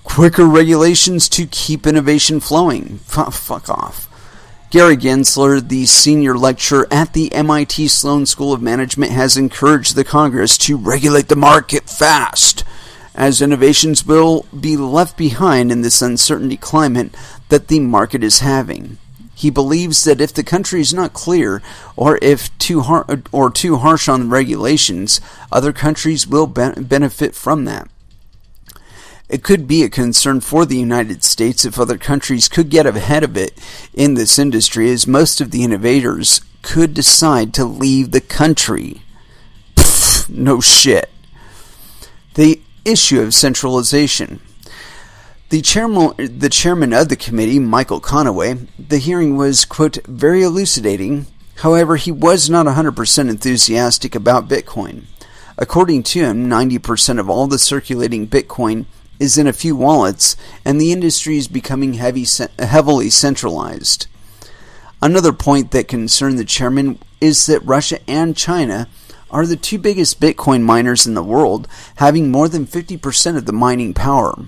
Quicker regulations to keep innovation flowing. Fuck off. Gary Gensler, the senior lecturer at the MIT Sloan School of Management, has encouraged the Congress to regulate the market fast, as innovations will be left behind in this uncertainty climate that the market is having. He believes that if the country is not clear or if too harsh on regulations, other countries will benefit from that. It could be a concern for the United States if other countries could get ahead of it in this industry, as most of the innovators could decide to leave the country. Pfft, no shit. The issue of centralization. The chairman of the committee, Michael Conaway, the hearing was, quote, very elucidating. However, he was not 100% enthusiastic about Bitcoin. According to him, 90% of all the circulating Bitcoin is in a few wallets, and the industry is becoming heavily centralized. Another point that concerned the chairman is that Russia and China are the two biggest Bitcoin miners in the world, having more than 50% of the mining power.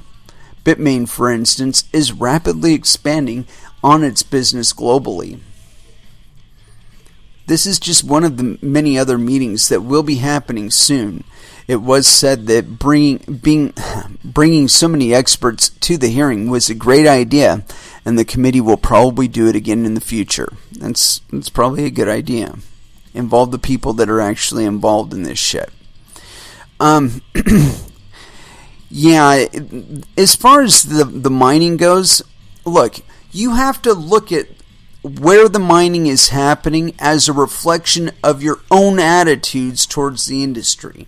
Bitmain, for instance, is rapidly expanding on its business globally. This is just one of the many other meetings that will be happening soon. It was said that bringing so many experts to the hearing was a great idea, and the committee will probably do it again in the future. That's probably a good idea. Involve the people that are actually involved in this shit. Yeah, as far as the mining goes, look, you have to look at where the mining is happening as a reflection of your own attitudes towards the industry.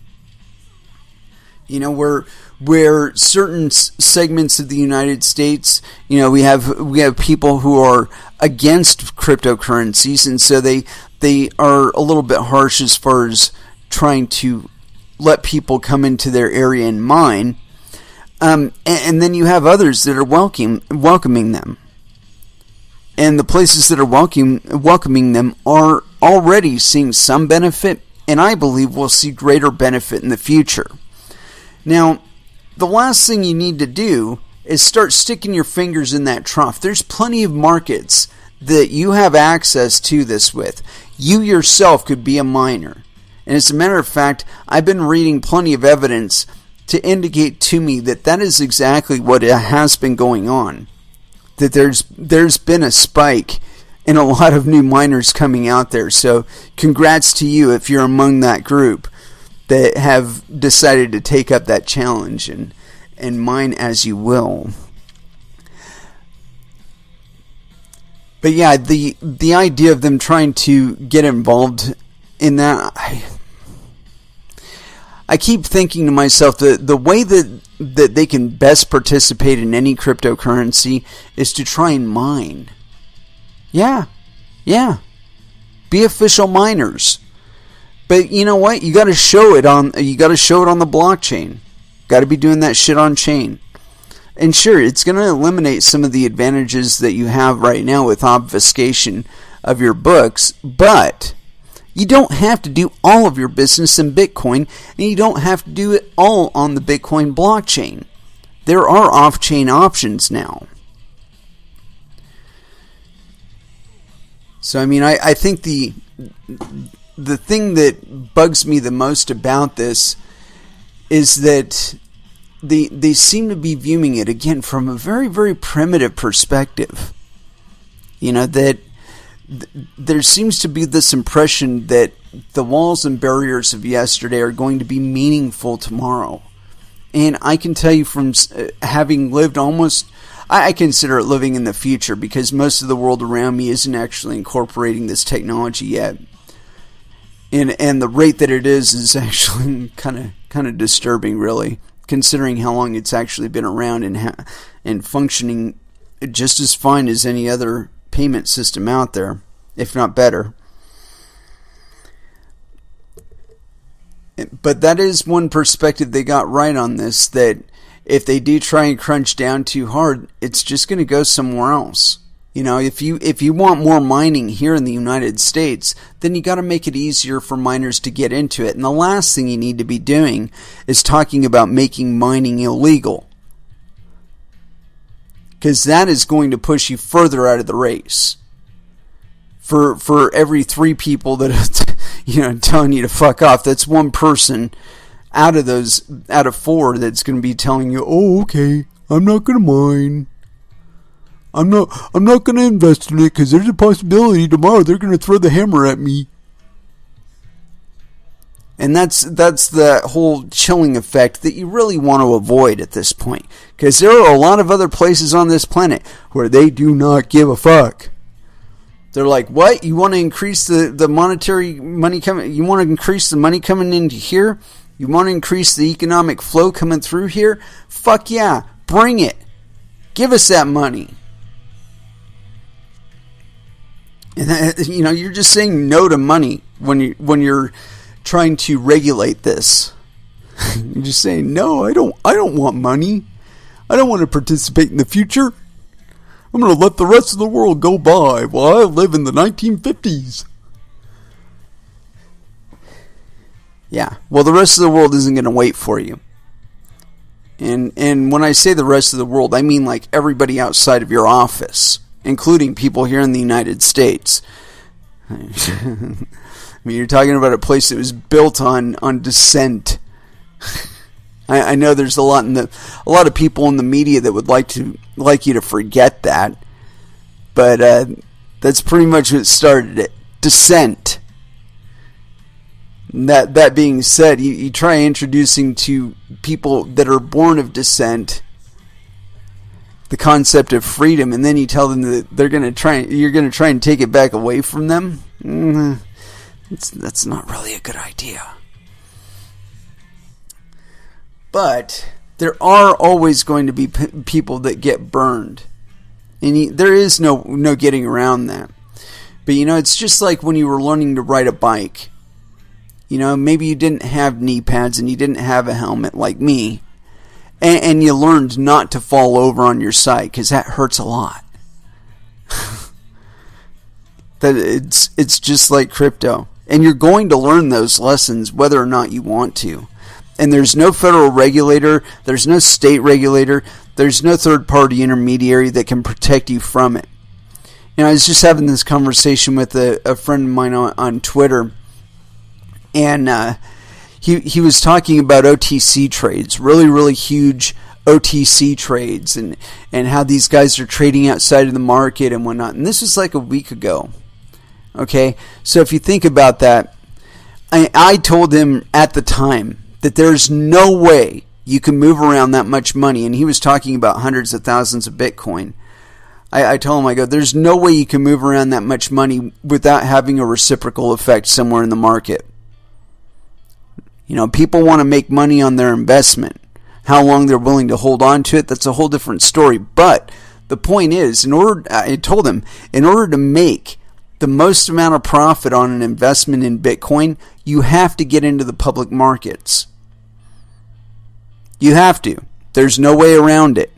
You know, where certain segments of the United States, you know, we have people who are against cryptocurrencies, and so they are a little bit harsh as far as trying to let people come into their area and mine. And then you have others that are welcoming them. And the places that are welcoming them are already seeing some benefit, and I believe we'll see greater benefit in the future. Now, the last thing you need to do is start sticking your fingers in that trough. There's plenty of markets that you have access to this with. You yourself could be a miner. And as a matter of fact, I've been reading plenty of evidence to indicate to me that that is exactly what has been going on. That there's been a spike in a lot of new miners coming out there. So congrats to you if you're among that group that have decided to take up that challenge and mine as you will. But yeah, the idea of them trying to get involved in that, I keep thinking to myself that the way that they can best participate in any cryptocurrency is to try and mine. Yeah. Be official miners. But you know what? You got to show it on the blockchain. Got to be doing that shit on chain. And sure, it's going to eliminate some of the advantages that you have right now with obfuscation of your books, but you don't have to do all of your business in Bitcoin, and you don't have to do it all on the Bitcoin blockchain. There are off-chain options now. So, I mean, I think the thing that bugs me the most about this is that they seem to be viewing it, again, from a very, very primitive perspective. You know, that there seems to be this impression that the walls and barriers of yesterday are going to be meaningful tomorrow. And I can tell you from having lived almost, I consider it living in the future, because most of the world around me isn't actually incorporating this technology yet. And the rate that it is actually kind of disturbing, really, considering how long it's actually been around and functioning just as fine as any other payment system out there, if not better. But that is one perspective they got right on this, that if they do try and crunch down too hard, it's just going to go somewhere else. You know, if you want more mining here in the United States, then you got to make it easier for miners to get into it. And the last thing you need to be doing is talking about making mining illegal, because that is going to push you further out of the race. For every 3 people that are, telling you to fuck off, that's one person out of 4 that's going to be telling you, "Oh, okay, I'm not going to mine. I'm not going to invest in it because there's a possibility tomorrow they're going to throw the hammer at me." And that's the whole chilling effect that you really want to avoid at this point, because there are a lot of other places on this planet where they do not give a fuck. They're like, "What? You want to increase the monetary money coming? You want to increase the money coming into here? You want to increase the economic flow coming through here? Fuck yeah, bring it. Give us that money." And you're just saying no to money when you're trying to regulate this. You're just saying, "No, I don't want money. I don't want to participate in the future. I'm going to let the rest of the world go by while I live in the 1950s. Yeah, well, the rest of the world isn't going to wait for you. And when I say the rest of the world, I mean like everybody outside of your office, including people here in the United States. I mean, you're talking about a place that was built on dissent. I know there's a lot of people in the media that would like you to forget that, but that's pretty much what started it. Dissent. That being said, you try introducing to people that are born of dissent the concept of freedom, and then you tell them that you're going to try and take it back away from them. That's not really a good idea. But there are always going to be people that get burned, and there is no getting around that. But it's just like when you were learning to ride a bike. Maybe you didn't have knee pads and you didn't have a helmet like me, and you learned not to fall over on your side because that hurts a lot. That it's just like crypto, and you're going to learn those lessons whether or not you want to. And there's no federal regulator, there's no state regulator, there's no third-party intermediary that can protect you from it. I was just having this conversation with a friend of mine on Twitter, and he was talking about OTC trades, really, really huge OTC trades, and how these guys are trading outside of the market and whatnot. And this was like a week ago. Okay, so if you think about that, I told him at the time that there's no way you can move around that much money, and he was talking about hundreds of thousands of Bitcoin. I told him, there's no way you can move around that much money without having a reciprocal effect somewhere in the market. People want to make money on their investment. How long they're willing to hold on to it, that's a whole different story. But the point is, I told him, in order to make the most amount of profit on an investment in Bitcoin, you have to get into the public markets. You have to. There's no way around it.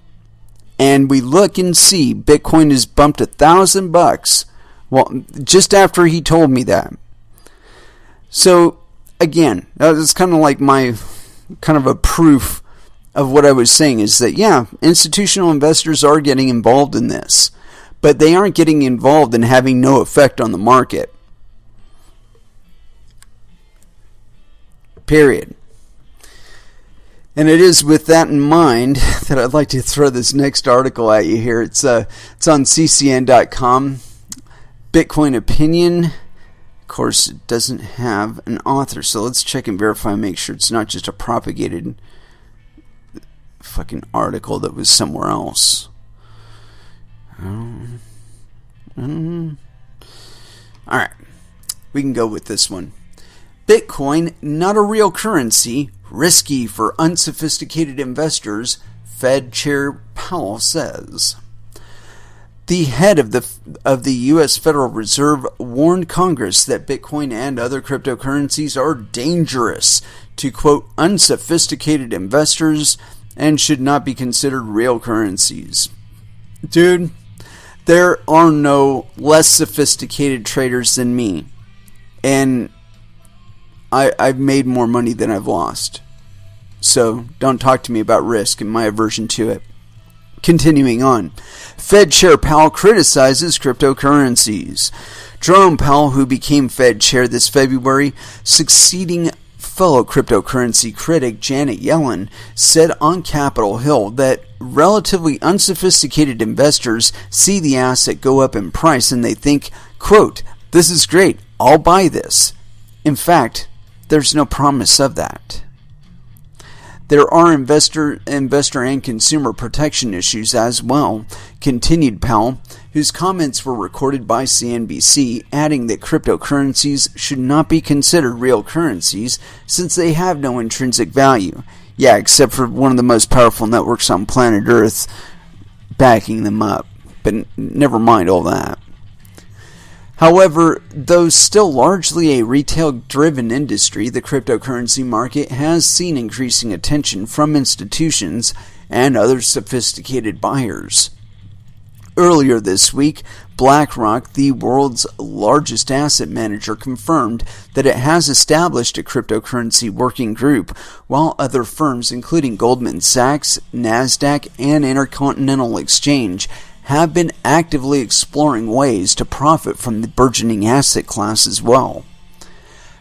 And we look and see Bitcoin has bumped $1,000. Well, just after he told me that. So again, that's kind of like my kind of a proof of what I was saying, is that yeah, institutional investors are getting involved in this, but they aren't getting involved in having no effect on the market. Period. And it is with that in mind that I'd like to throw this next article at you here. It's on ccn.com. Bitcoin opinion. Of course, it doesn't have an author, so let's check and verify and make sure it's not just a propagated fucking article that was somewhere else. Alright, we can go with this one. Bitcoin, not a real currency, risky for unsophisticated investors, Fed Chair Powell says. The head of the U.S. Federal Reserve warned Congress that Bitcoin and other cryptocurrencies are dangerous to, quote, unsophisticated investors and should not be considered real currencies. Dude, There are no less sophisticated traders than me, and I've made more money than I've lost. So don't talk to me about risk and my aversion to it. Continuing on, Fed Chair Powell criticizes cryptocurrencies. Jerome Powell, who became Fed Chair this February, succeeding fellow cryptocurrency critic Janet Yellen, said on Capitol Hill that relatively unsophisticated investors see the asset go up in price and they think, quote, "This is great, I'll buy this." In fact, there's no promise of that. There are investor and consumer protection issues as well, continued Powell, whose comments were recorded by CNBC, adding that cryptocurrencies should not be considered real currencies since they have no intrinsic value. Yeah, except for one of the most powerful networks on planet Earth backing them up. But never mind all that. However, though still largely a retail-driven industry, the cryptocurrency market has seen increasing attention from institutions and other sophisticated buyers. Earlier this week, BlackRock, the world's largest asset manager, confirmed that it has established a cryptocurrency working group, while other firms including Goldman Sachs, Nasdaq, and Intercontinental Exchange have been actively exploring ways to profit from the burgeoning asset class as well.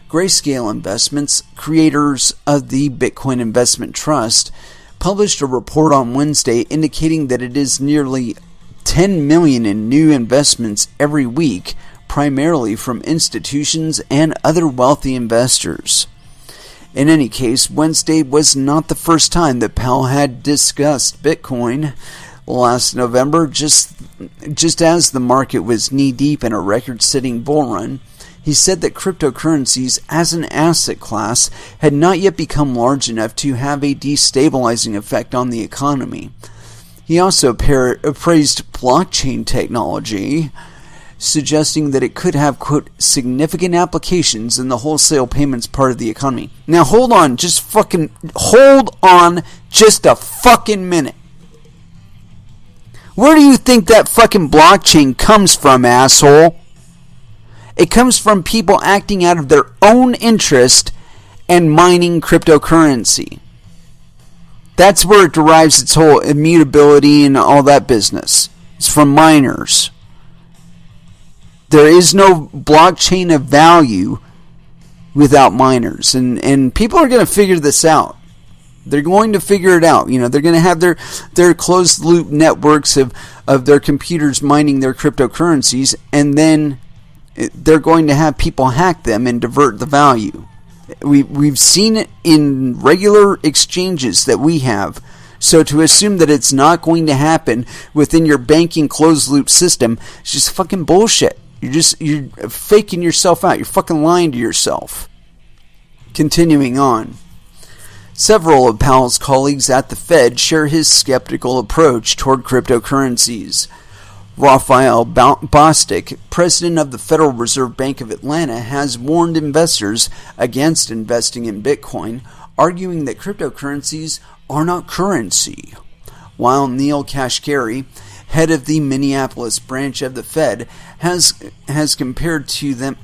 Grayscale Investments, creators of the Bitcoin Investment Trust, published a report on Wednesday indicating that it is nearly 10 million in new investments every week, primarily from institutions and other wealthy investors. In any case, Wednesday was not the first time that Powell had discussed Bitcoin. Last November, just as the market was knee-deep in a record-setting bull run, he said that cryptocurrencies as an asset class had not yet become large enough to have a destabilizing effect on the economy. He also praised blockchain technology, suggesting that it could have, quote, significant applications in the wholesale payments part of the economy. Now hold on just a fucking minute. Where do you think that fucking blockchain comes from, asshole? It comes from people acting out of their own interest and mining cryptocurrency. That's where it derives its whole immutability and all that business. It's from miners. There is no blockchain of value without miners. And people are going to figure this out. They're going to figure it out. You know, they're going to have their closed loop networks of their computers mining their cryptocurrencies, and then they're going to have people hack them and divert the value. We've seen it in regular exchanges that we have. So to assume that it's not going to happen within your banking closed loop system is just fucking bullshit. You're faking yourself out. You're fucking lying to yourself. Continuing on. Several of Powell's colleagues at the Fed share his skeptical approach toward cryptocurrencies. Raphael Bostic, president of the Federal Reserve Bank of Atlanta, has warned investors against investing in Bitcoin, arguing that cryptocurrencies are not currency. While Neil Kashkari, head of the Minneapolis branch of the Fed, has compared them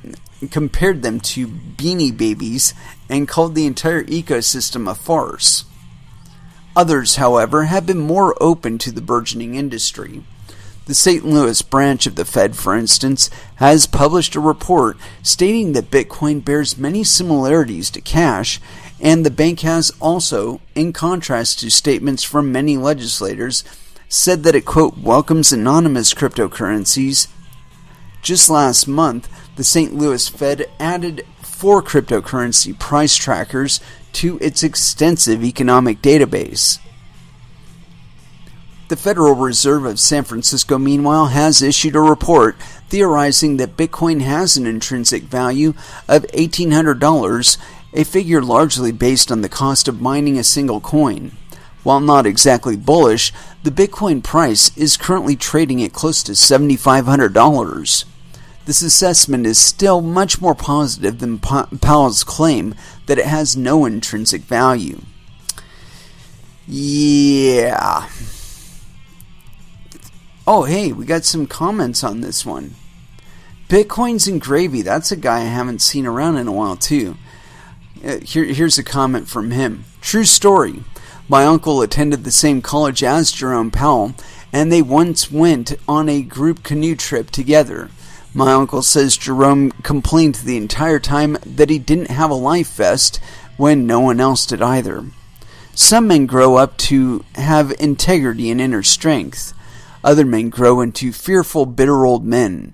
to beanie babies and called the entire ecosystem a farce. Others, however, have been more open to the burgeoning industry. The St. Louis branch of the Fed, for instance, has published a report stating that Bitcoin bears many similarities to cash, and the bank has also, in contrast to statements from many legislators, said that it, quote, welcomes anonymous cryptocurrencies. Just last month, the St. Louis Fed added 4 cryptocurrency price trackers to its extensive economic database. The Federal Reserve of San Francisco, meanwhile, has issued a report theorizing that Bitcoin has an intrinsic value of $1,800, a figure largely based on the cost of mining a single coin. While not exactly bullish, the Bitcoin price is currently trading at close to $7,500. This assessment is still much more positive than Powell's claim that it has no intrinsic value. Yeah. Oh, hey, we got some comments on this one. Bitcoins and gravy. That's a guy I haven't seen around in a while, too. Here's a comment from him. True story. My uncle attended the same college as Jerome Powell, and they once went on a group canoe trip together. My uncle says Jerome complained the entire time that he didn't have a life vest when no one else did either. Some men grow up to have integrity and inner strength. Other men grow into fearful, bitter old men.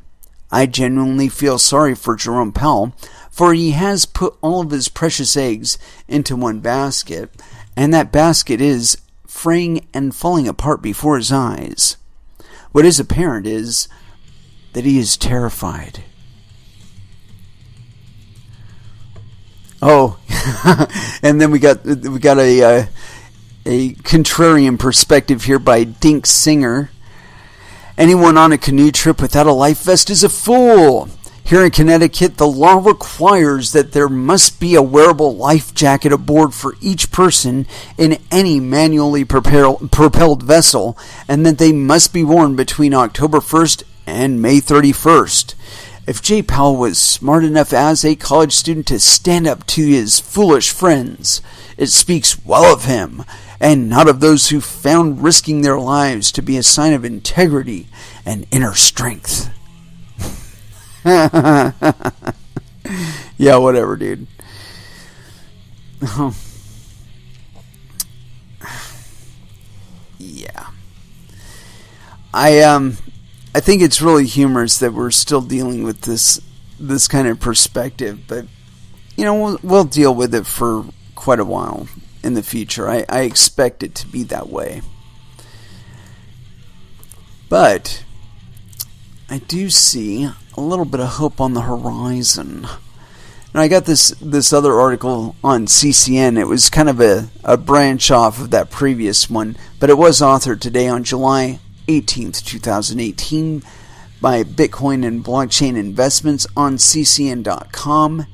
I genuinely feel sorry for Jerome Powell, for he has put all of his precious eggs into one basket, and that basket is fraying and falling apart before his eyes. What is apparent is that he is terrified. Oh, and then we got a contrarian perspective here by Dink Singer. Anyone on a canoe trip without a life vest is a fool. Here in Connecticut, the law requires that there must be a wearable life jacket aboard for each person in any manually propelled vessel, and that they must be worn between October 1st and May 31st. If Jay Powell was smart enough as a college student to stand up to his foolish friends, it speaks well of him, and not of those who found risking their lives to be a sign of integrity and inner strength. Yeah, whatever, dude. Yeah. I think it's really humorous that we're still dealing with this kind of perspective, but we'll deal with it for quite a while in the future. I expect it to be that way. But I do see a little bit of hope on the horizon. And I got this other article on CCN. It was kind of a branch off of that previous one, but it was authored today on July 18th, 2018 by Bitcoin and Blockchain Investments on ccn.com.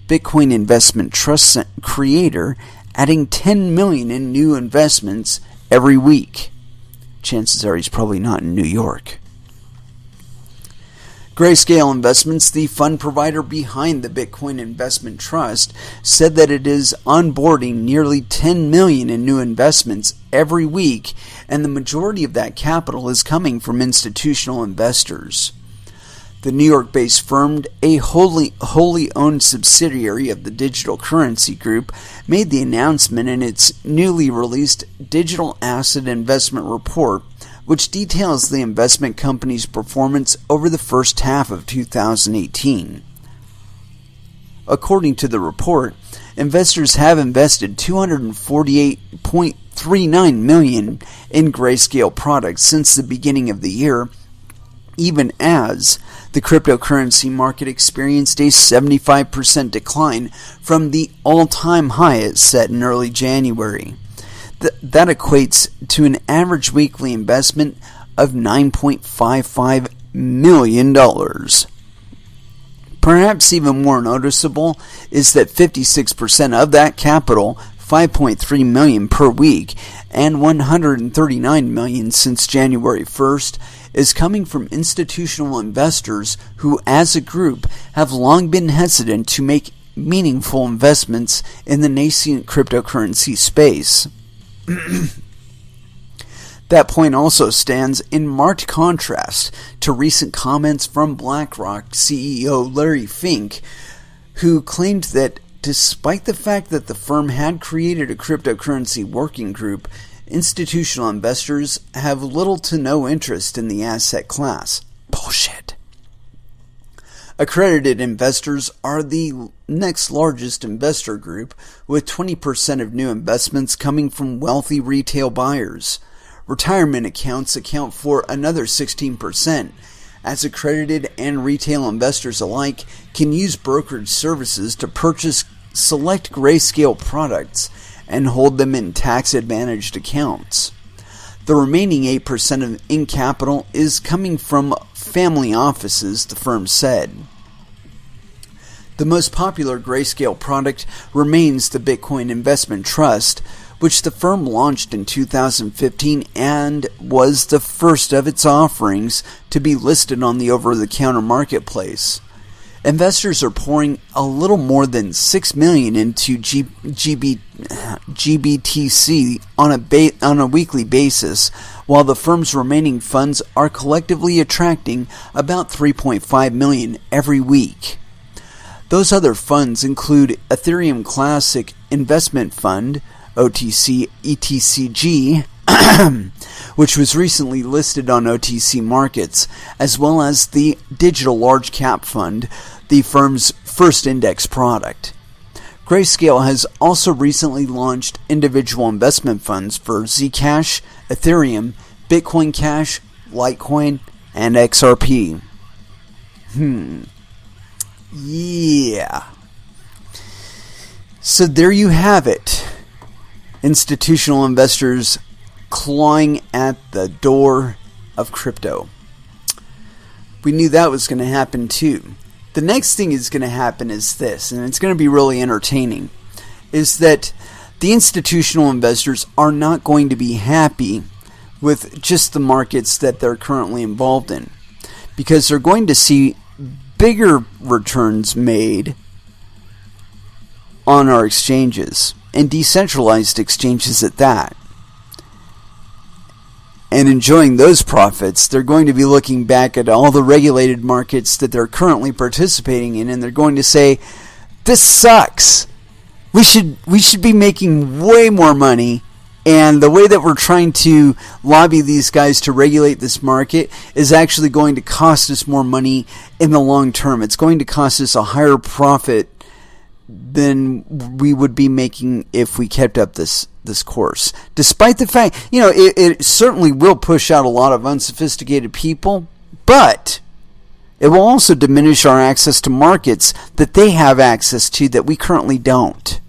Bitcoin Investment Trust creator adding 10 million in new investments every week. Chances are he's probably not in New York. Grayscale Investments, the fund provider behind the Bitcoin Investment Trust, said that it is onboarding nearly 10 million in new investments every week, and the majority of that capital is coming from institutional investors. The New York-based firm, a wholly owned subsidiary of the Digital Currency Group, made the announcement in its newly released Digital Asset Investment Report, which details the investment company's performance over the first half of 2018. According to the report, investors have invested $248.39 million in Grayscale products since the beginning of the year, even as the cryptocurrency market experienced a 75% decline from the all-time high it set in early January. That equates to an average weekly investment of $9.55 million. Perhaps even more noticeable is that 56% of that capital, $5.3 million per week, and $139 million since January 1st, is coming from institutional investors who, as a group, have long been hesitant to make meaningful investments in the nascent cryptocurrency space. That point also stands in marked contrast to recent comments from BlackRock CEO Larry Fink, who claimed that despite the fact that the firm had created a cryptocurrency working group, institutional investors have little to no interest in the asset class. Bullshit. Accredited investors are the next largest investor group, with 20% of new investments coming from wealthy retail buyers. Retirement accounts account for another 16%, as accredited and retail investors alike can use brokerage services to purchase select Grayscale products and hold them in tax-advantaged accounts. The remaining 8% in capital is coming from family offices, the firm said. The most popular Grayscale product remains the Bitcoin Investment Trust, which the firm launched in 2015 and was the first of its offerings to be listed on the over-the-counter marketplace. Investors are pouring a little more than $6 million into GBTC on a weekly basis, while the firm's remaining funds are collectively attracting about $3.5 million every week. Those other funds include Ethereum Classic Investment Fund, OTC ETCG, which was recently listed on OTC markets, as well as the Digital Large Cap Fund, the firm's first index product. Grayscale has also recently launched individual investment funds for Zcash, Ethereum, Bitcoin Cash, Litecoin, and XRP. Yeah. So there you have it. Institutional investors clawing at the door of crypto. We knew that was going to happen too. The next thing is going to happen is this, and it's going to be really entertaining, is that the institutional investors are not going to be happy with just the markets that they're currently involved in, because they're going to see bigger returns made on our exchanges, and decentralized exchanges at that. And enjoying those profits, they're going to be looking back at all the regulated markets that they're currently participating in, and they're going to say, this sucks. We should be making way more money, and the way that we're trying to lobby these guys to regulate this market is actually going to cost us more money in the long term. It's going to cost us a higher profit than we would be making if we kept up this course. Despite the fact, it certainly will push out a lot of unsophisticated people, but it will also diminish our access to markets that they have access to that we currently don't.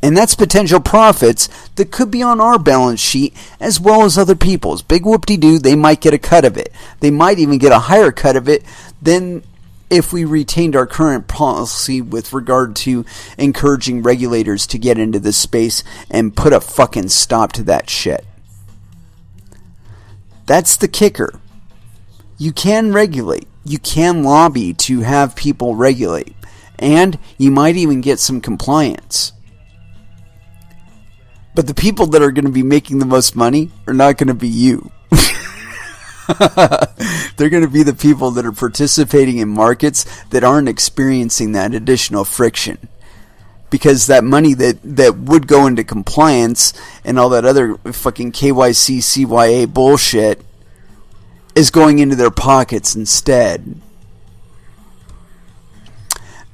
And that's potential profits that could be on our balance sheet as well as other people's. Big whoop-de-doo, they might get a cut of it. They might even get a higher cut of it than if we retained our current policy with regard to encouraging regulators to get into this space and put a fucking stop to that shit. That's the kicker. You can regulate. You can lobby to have people regulate. And you might even get some compliance. But the people that are going to be making the most money are not going to be you. They're going to be the people that are participating in markets that aren't experiencing that additional friction. Because that money that would go into compliance and all that other fucking KYC, CYA bullshit is going into their pockets instead.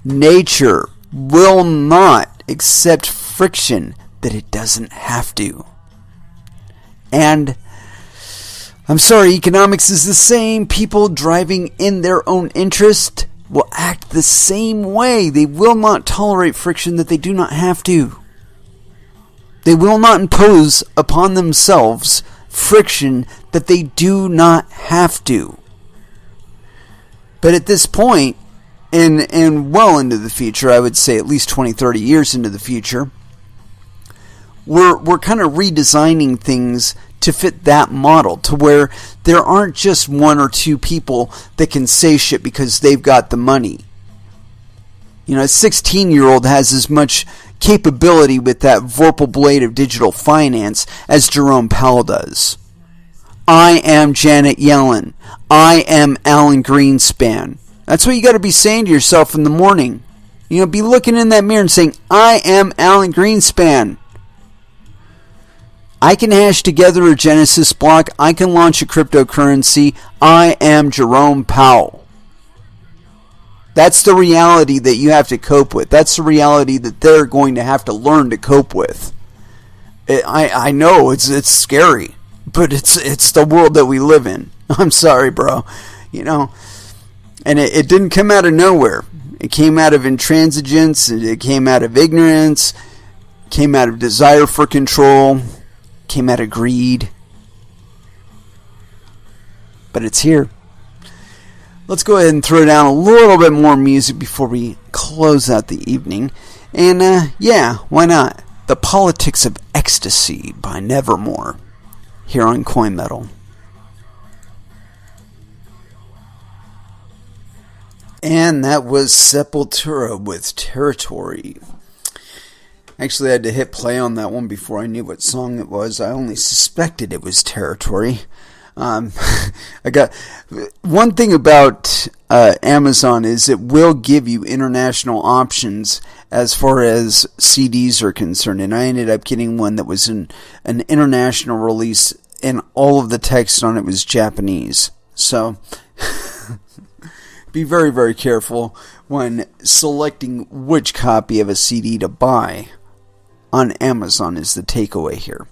Nature will not accept friction that it doesn't have to. And I'm sorry, economics is the same. People driving in their own interest will act the same way. They will not tolerate friction that they do not have to. They will not impose upon themselves friction that they do not have to. But at this point, and well into the future, I would say at least 20, 30 years into the future, we're kind of redesigning things to fit that model, to where there aren't just one or two people that can say shit because they've got the money. A 16-year-old has as much capability with that Vorpal blade of digital finance as Jerome Powell does. I am Janet Yellen. I am Alan Greenspan. That's what you got to be saying to yourself in the morning. Be looking in that mirror and saying, I am Alan Greenspan. I can hash together a Genesis block. I can launch a cryptocurrency. I am Jerome Powell. That's the reality that you have to cope with. That's the reality that they're going to have to learn to cope with. I know it's scary, but it's the world that we live in. I'm sorry, bro. And it didn't come out of nowhere. It came out of intransigence. It came out of ignorance. It came out of desire for control. Came out of greed. But it's here. Let's go ahead and throw down a little bit more music before we close out the evening. And yeah, why not? The Politics of Ecstasy by Nevermore, here on Coin Metal. And that was Sepultura with Territory. Actually, I had to hit play on that one before I knew what song it was. I only suspected it was Territory. I got one thing about Amazon is it will give you international options as far as CDs are concerned, and I ended up getting one that was an international release, and all of the text on it was Japanese. So be very, very careful when selecting which copy of a CD to buy on Amazon is the takeaway here.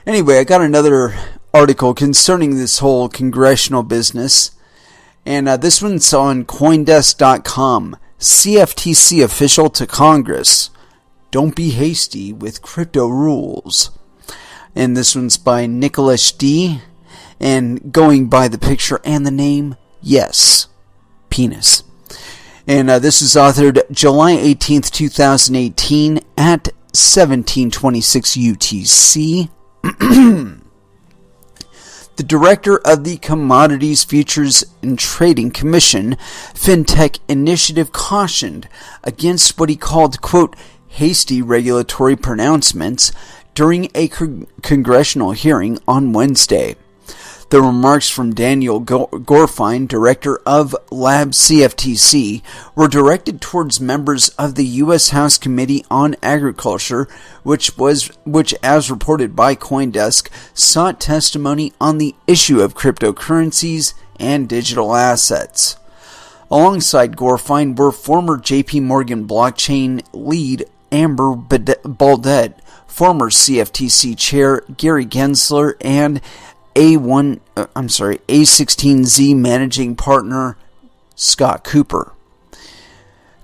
Anyway, I got another article concerning this whole congressional business, and this one's on Coindesk.com. CFTC official to Congress: don't be hasty with crypto rules. And this one's by Nicholas D. And going by the picture and the name, yes, penis. And this is authored July 18th, 2018 at 1726 UTC. The director of the Commodities Futures and Trading Commission FinTech Initiative cautioned against what he called, quote, hasty regulatory pronouncements during a congressional hearing on Wednesday. The remarks from Daniel Gorfine, director of Lab CFTC, were directed towards members of the U.S. House Committee on Agriculture, which, as reported by CoinDesk, sought testimony on the issue of cryptocurrencies and digital assets. Alongside Gorfine were former JP Morgan blockchain lead Amber Baldet, former CFTC chair Gary Gensler, and A16Z managing partner Scott Cooper.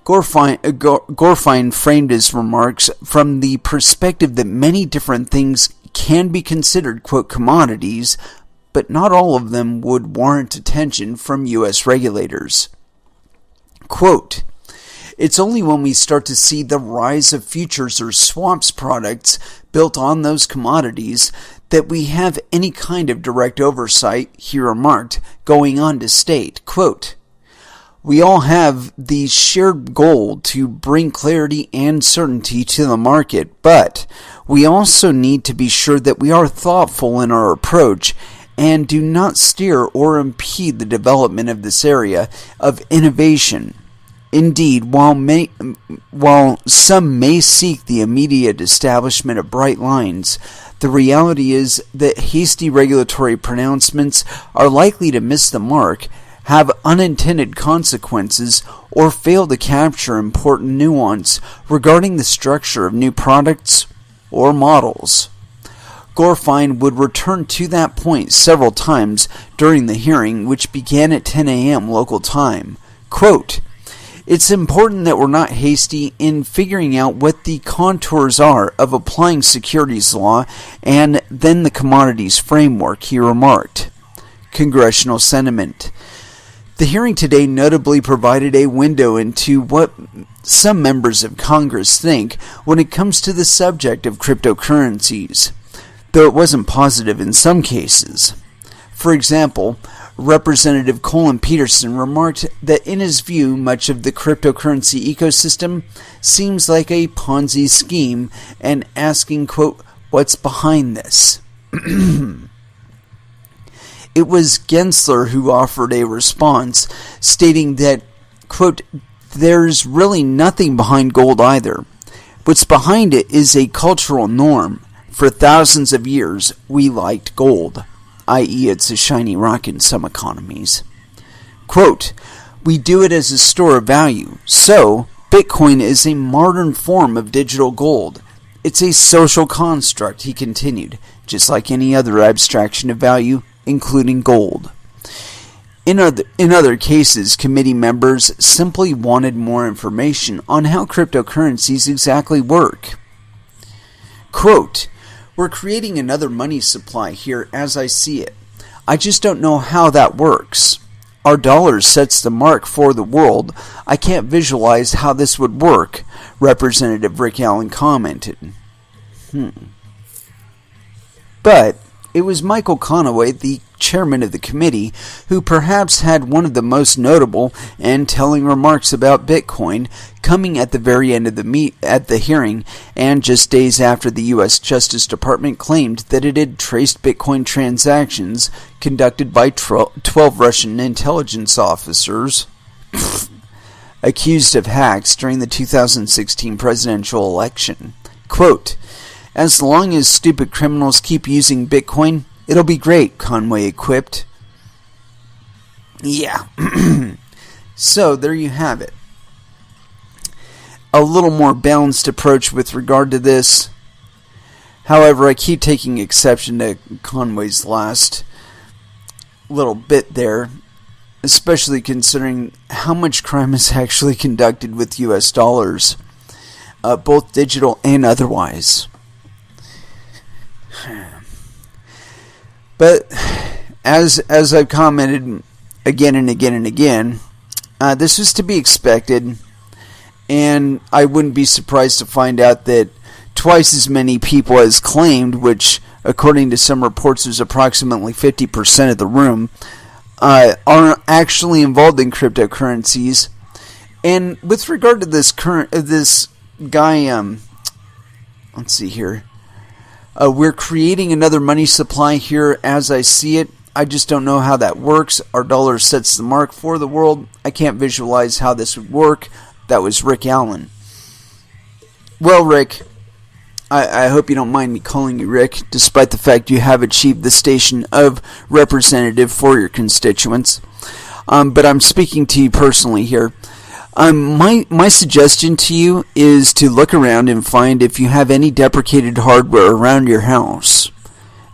Gorfine framed his remarks from the perspective that many different things can be considered, quote, commodities, but not all of them would warrant attention from U.S. regulators. Quote, it's only when we start to see the rise of futures or swaps products built on those commodities that we have any kind of direct oversight, he remarked, going on to state, quote, we all have the shared goal to bring clarity and certainty to the market, but we also need to be sure that we are thoughtful in our approach and do not steer or impede the development of this area of innovation. Indeed, while some may seek the immediate establishment of bright lines, the reality is that hasty regulatory pronouncements are likely to miss the mark, have unintended consequences, or fail to capture important nuance regarding the structure of new products or models. Gorfine would return to that point several times during the hearing, which began at 10 a.m. local time. Quote, it's important that we're not hasty in figuring out what the contours are of applying securities law and then the commodities framework, he remarked. Congressional sentiment. The hearing today notably provided a window into what some members of Congress think when it comes to the subject of cryptocurrencies, though it wasn't positive in some cases. For example, Representative Colin Peterson remarked that in his view, much of the cryptocurrency ecosystem seems like a Ponzi scheme, and asking, quote, what's behind this? It was Gensler who offered a response, stating that, quote, there's really nothing behind gold either. What's behind it is a cultural norm. For thousands of years, we liked gold, i.e. it's a shiny rock in some economies. Quote, we do it as a store of value, so Bitcoin is a modern form of digital gold. It's a social construct, he continued, just like any other abstraction of value, including gold. In other cases, committee members simply wanted more information on how cryptocurrencies exactly work. Quote, we're creating another money supply here as I see it. I just don't know how that works. Our dollar sets the mark for the world. I can't visualize how this would work, Representative Rick Allen commented. But it was Michael Conaway, the chairman of the committee, who perhaps had one of the most notable and telling remarks about Bitcoin, coming at the very end of the hearing, and just days after the U.S. Justice Department claimed that it had traced Bitcoin transactions conducted by 12 Russian intelligence officers accused of hacks during the 2016 presidential election. Quote, "As long as stupid criminals keep using Bitcoin, it'll be great," Conway quipped. Yeah. So, there you have it. A little more balanced approach with regard to this. However, I keep taking exception to Conway's last little bit there, especially considering how much crime is actually conducted with U.S. dollars, both digital and otherwise. But as I've commented again and again and again, this was to be expected, and I wouldn't be surprised to find out that twice as many people as claimed, which according to some reports is approximately 50% of the room, are actually involved in cryptocurrencies. And with regard to this guy, let's see here. We're creating another money supply here as I see it. I just don't know how that works. Our dollar sets the mark for the world. I can't visualize how this would work. That was Rick Allen. Well, Rick, I hope you don't mind me calling you Rick, despite the fact you have achieved the station of representative for your constituents. But I'm speaking to you personally here. My suggestion to you is to look around and find if you have any deprecated hardware around your house.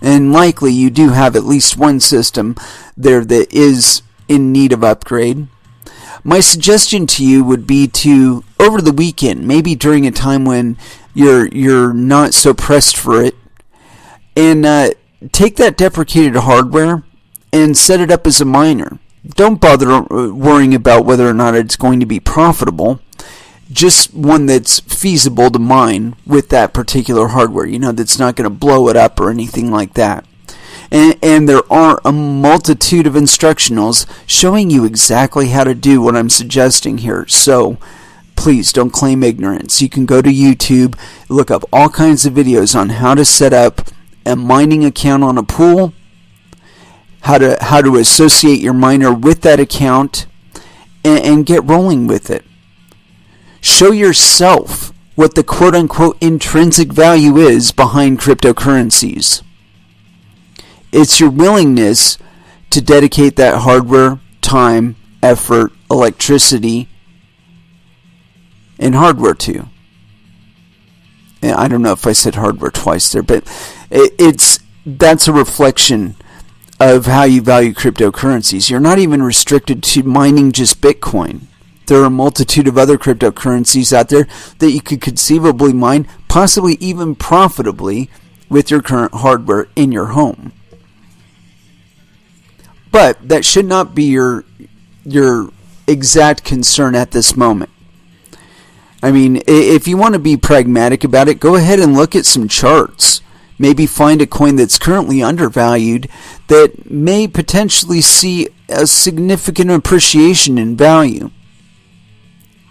And likely you do have at least one system there that is in need of upgrade. My suggestion to you would be to, over the weekend, maybe during a time when you're not so pressed for it, and take that deprecated hardware and set it up as a miner. Don't bother worrying about whether or not it's going to be profitable. Just one that's feasible to mine with that particular hardware. That's not going to blow it up or anything like that. And there are a multitude of instructionals showing you exactly how to do what I'm suggesting here. So, please don't claim ignorance. You can go to YouTube, look up all kinds of videos on how to set up a mining account on a pool, how to associate your miner with that account, and get rolling with it. Show yourself what the quote-unquote intrinsic value is behind cryptocurrencies. It's your willingness to dedicate that hardware, time, effort, electricity, and hardware to. And I don't know if I said hardware twice there, but that's a reflection of how you value cryptocurrencies. You're not even restricted to mining just Bitcoin. There are a multitude of other cryptocurrencies out there that you could conceivably mine, possibly even profitably, with your current hardware in your home. But that should not be your exact concern at this moment. I mean, if you want to be pragmatic about it, go ahead and look at some charts. Maybe find a coin that's currently undervalued that may potentially see a significant appreciation in value,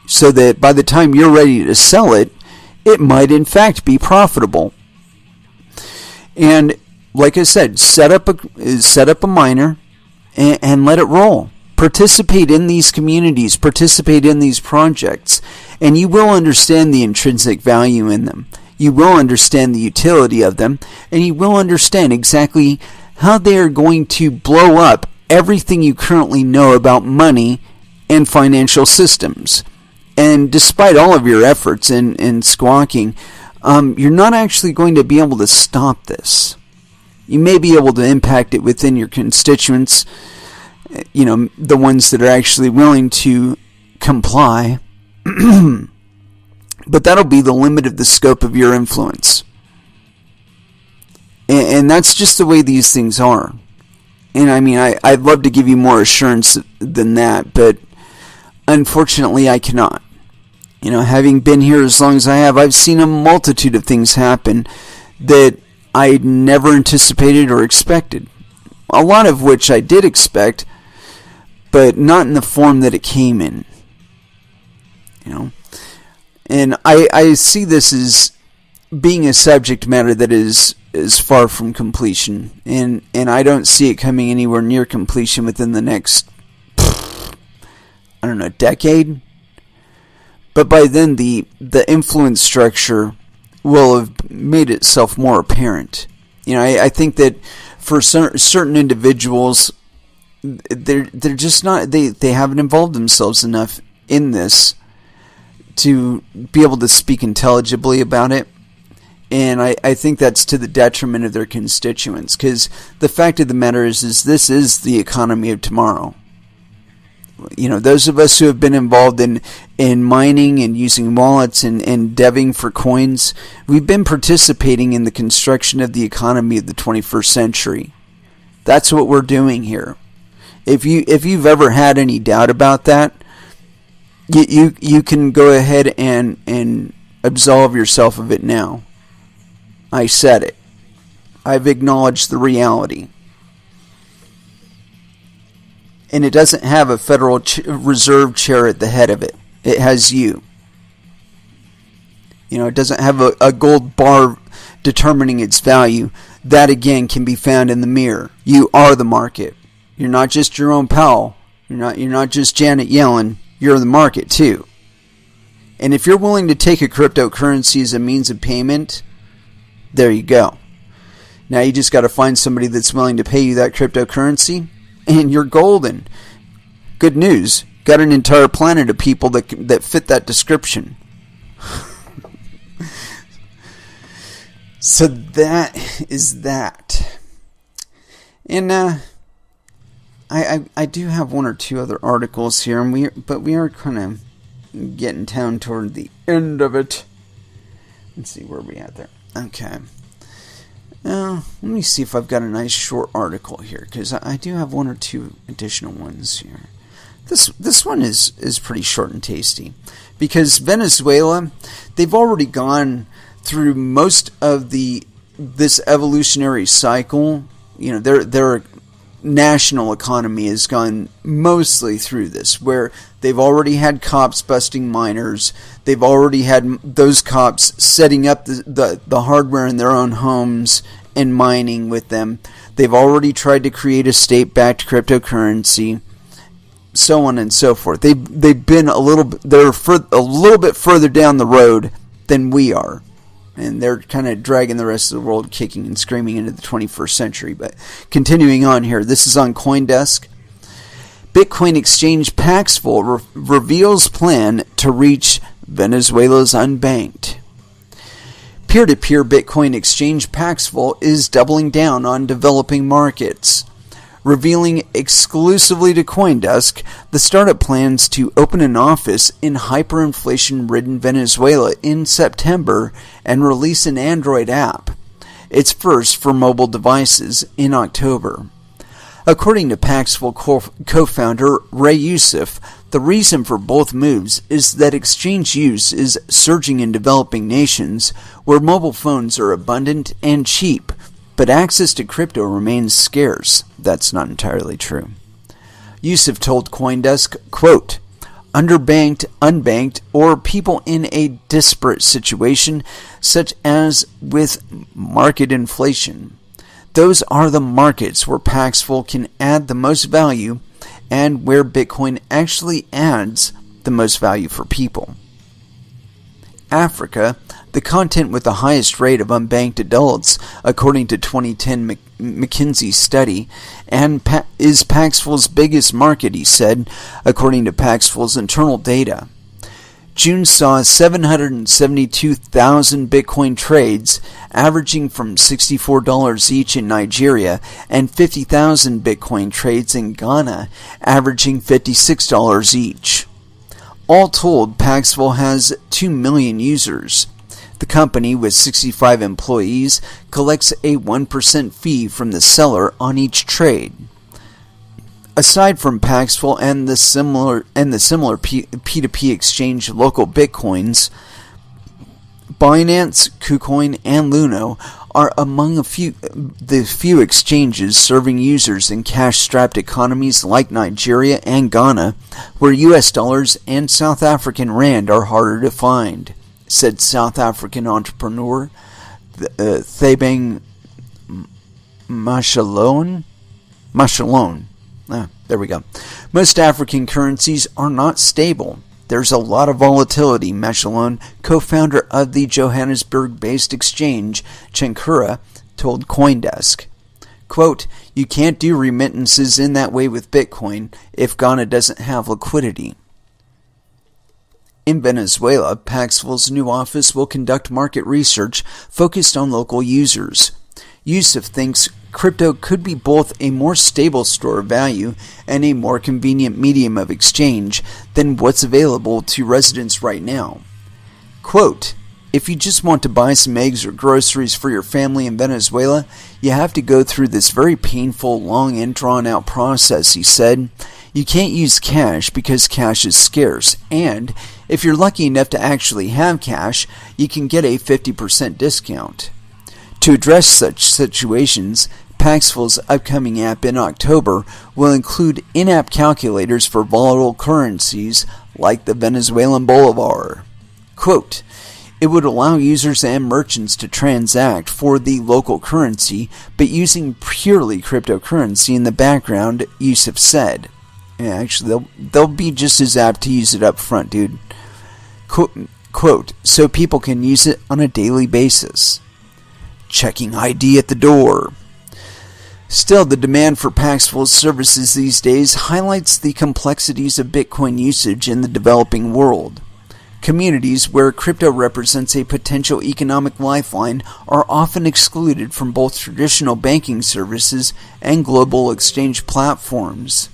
so that by the time you're ready to sell it, it might in fact be profitable. And like I said, set up a miner and let it roll. Participate in these communities, participate in these projects, and you will understand the intrinsic value in them. You will understand the utility of them, and you will understand exactly how they are going to blow up everything you currently know about money and financial systems. And despite all of your efforts in squawking, you're not actually going to be able to stop this. You may be able to impact it within your constituents, the ones that are actually willing to comply. But that'll be the limit of the scope of your influence. And that's just the way these things are. And I mean, I'd love to give you more assurance than that, but unfortunately I cannot. You know, having been here as long as I have, I've seen a multitude of things happen that I never anticipated or expected. A lot of which I did expect, but not in the form that it came in. You know? And I see this as being a subject matter that is far from completion. And I don't see it coming anywhere near completion within the next, decade. But by then, the influence structure will have made itself more apparent. You know, I think that for certain individuals, they're just not, they haven't involved themselves enough in this to be able to speak intelligibly about it. And I think that's to the detriment of their constituents, because the fact of the matter is this is the economy of tomorrow. You know, those of us who have been involved in mining and using wallets and deving for coins, we've been participating in the construction of the economy of the 21st century. That's what we're doing here. If you've ever had any doubt about that, you can go ahead and absolve yourself of it now. I said it. I've acknowledged the reality. And it doesn't have a Federal Reserve chair at the head of it. It has you. You know, it doesn't have a gold bar determining its value. That, again, can be found in the mirror. You are the market. You're not just Jerome Powell. You're not just Janet Yellen. You're the market, too. And if you're willing to take a cryptocurrency as a means of payment, there you go. Now you just got to find somebody that's willing to pay you that cryptocurrency, and you're golden. Good news. Got an entire planet of people that fit that description. So that is that. And I do have one or two other articles here, but we are kind of getting down toward the end of it. Let's see where we at there. Okay. Let me see if I've got a nice short article here, because I do have one or two additional ones here. This one is pretty short and tasty, because Venezuela, they've already gone through most of this evolutionary cycle. You know, their national economy has gone mostly through this, where they've already had cops busting miners. They've already had those cops setting up the hardware in their own homes and mining with them. They've already tried to create a state-backed cryptocurrency, so on and so forth. They've been a little bit further down the road than we are. And they're kind of dragging the rest of the world kicking and screaming into the 21st century. But continuing on here, this is on CoinDesk. Bitcoin exchange Paxful reveals plan to reach Venezuela's unbanked. Peer-to-peer Bitcoin exchange Paxful is doubling down on developing markets. Revealing exclusively to CoinDesk, the startup plans to open an office in hyperinflation-ridden Venezuela in September and release an Android app, its first for mobile devices, in October. According to Paxful co-founder Ray Youssef, the reason for both moves is that exchange use is surging in developing nations where mobile phones are abundant and cheap, but access to crypto remains scarce. That's not entirely true. Youssef told CoinDesk, quote, underbanked, unbanked, or people in a disparate situation, such as with market inflation. Those are the markets where Paxful can add the most value and where Bitcoin actually adds the most value for people. Africa, the continent with the highest rate of unbanked adults, according to 2010 McKinsey study, and is Paxful's biggest market, he said, according to Paxful's internal data. June saw 772,000 Bitcoin trades, averaging from $64 each in Nigeria, and 50,000 Bitcoin trades in Ghana, averaging $56 each. All told, Paxful has 2 million users. The company, with 65 employees, collects a 1% fee from the seller on each trade. Aside from Paxful and the similar P2P exchange local bitcoins, Binance, KuCoin, and Luno are among the few exchanges serving users in cash-strapped economies like Nigeria and Ghana, where US dollars and South African rand are harder to find, said South African entrepreneur Thabang Mashalone. There we go. Most African currencies are not stable. There's a lot of volatility, Mashalone, co-founder of the Johannesburg-based exchange, Chankura, told CoinDesk. Quote, "You can't do remittances in that way with Bitcoin if Ghana doesn't have liquidity." In Venezuela, Paxful's new office will conduct market research focused on local users. Yusuf thinks crypto could be both a more stable store of value and a more convenient medium of exchange than what's available to residents right now. Quote, "If you just want to buy some eggs or groceries for your family in Venezuela, you have to go through this very painful, long and drawn-out process," he said. "You can't use cash because cash is scarce, and if you're lucky enough to actually have cash, you can get a 50% discount." To address such situations, Paxful's upcoming app in October will include in-app calculators for volatile currencies like the Venezuelan bolivar. Quote, "It would allow users and merchants to transact for the local currency, but using purely cryptocurrency in the background," Yusuf said. Yeah, actually, they'll be just as apt to use it up front, dude. Quote, "So people can use it on a daily basis." Checking ID at the door. Still, the demand for Paxful's services these days highlights the complexities of Bitcoin usage in the developing world. Communities where crypto represents a potential economic lifeline are often excluded from both traditional banking services and global exchange platforms.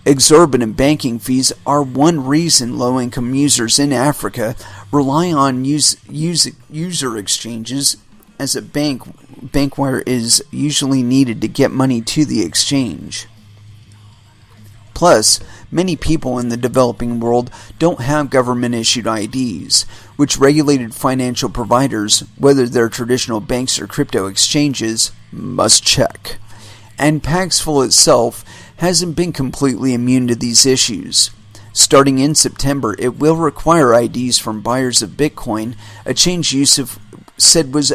Exorbitant banking fees are one reason low-income users in Africa rely on user exchanges, as a bank wire is usually needed to get money to the exchange. Plus, many people in the developing world don't have government-issued IDs, which regulated financial providers, whether they're traditional banks or crypto exchanges, must check. And Paxful itself hasn't been completely immune to these issues. Starting in September, it will require IDs from buyers of Bitcoin, a change Yusuf said was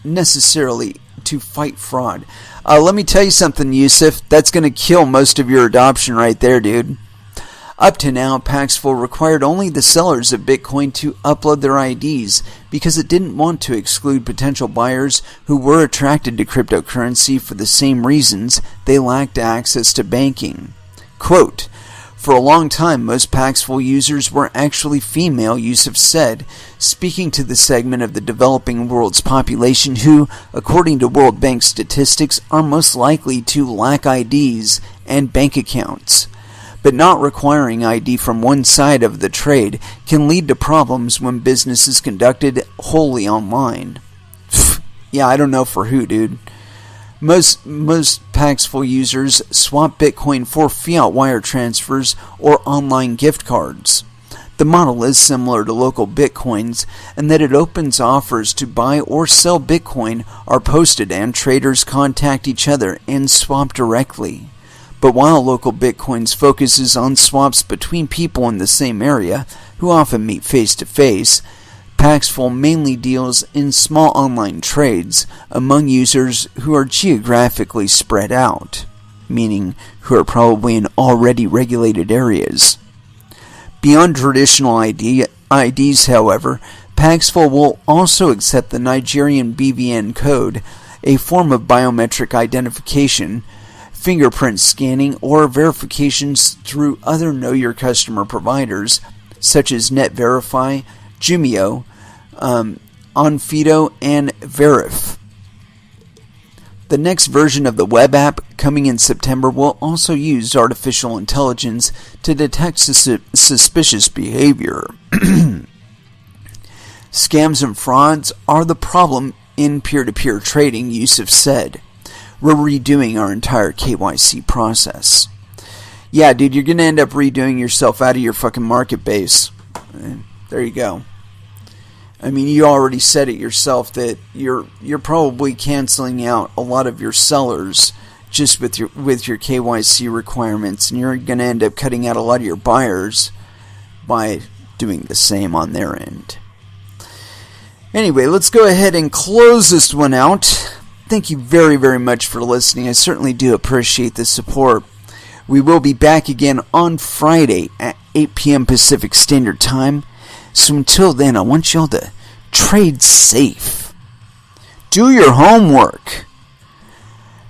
necessarily to fight fraud. Let me tell you something, Yusuf. That's going to kill most of your adoption right there, dude. Up to now, Paxful required only the sellers of Bitcoin to upload their IDs because it didn't want to exclude potential buyers who were attracted to cryptocurrency for the same reasons they lacked access to banking. Quote, "For a long time, most Paxful users were actually female," Yusuf said, speaking to the segment of the developing world's population who, according to World Bank statistics, are most likely to lack IDs and bank accounts. But not requiring ID from one side of the trade can lead to problems when business is conducted wholly online. Yeah, I don't know for who, dude. Most Paxful users swap Bitcoin for fiat wire transfers or online gift cards. The model is similar to local Bitcoins in that it opens offers to buy or sell Bitcoin are posted and traders contact each other and swap directly. But while local Bitcoins focuses on swaps between people in the same area, who often meet face to face, Paxful mainly deals in small online trades among users who are geographically spread out, meaning who are probably in already regulated areas. Beyond traditional IDs, however, Paxful will also accept the Nigerian BVN code, a form of biometric identification, fingerprint scanning, or verifications through other Know Your Customer providers, such as NetVerify, Jumio, Onfido, and Verif. The next version of the web app, coming in September, will also use artificial intelligence to detect suspicious behavior. Scams and frauds are the problem in peer-to-peer trading, Yusuf said. "We're redoing our entire KYC process." yeah, dude, you're going to end up redoing yourself out of your fucking market base. There you go. I mean, you already said it yourself that you're probably canceling out a lot of your sellers just with your KYC requirements, and you're going to end up cutting out a lot of your buyers by doing the same on their end. Anyway, let's go ahead and close this one out. Thank you very, very much for listening. I certainly do appreciate the support. We will be back again on Friday at 8 p.m. Pacific Standard Time. So until then, I want y'all to trade safe. Do your homework.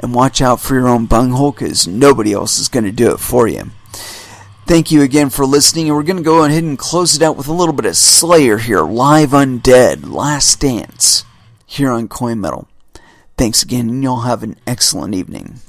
And watch out for your own bunghole, because nobody else is going to do it for you. Thank you again for listening, and we're going to go ahead and close it out with a little bit of Slayer here, Live Undead, Last Dance, here on Coin Metal. Thanks again, and y'all have an excellent evening.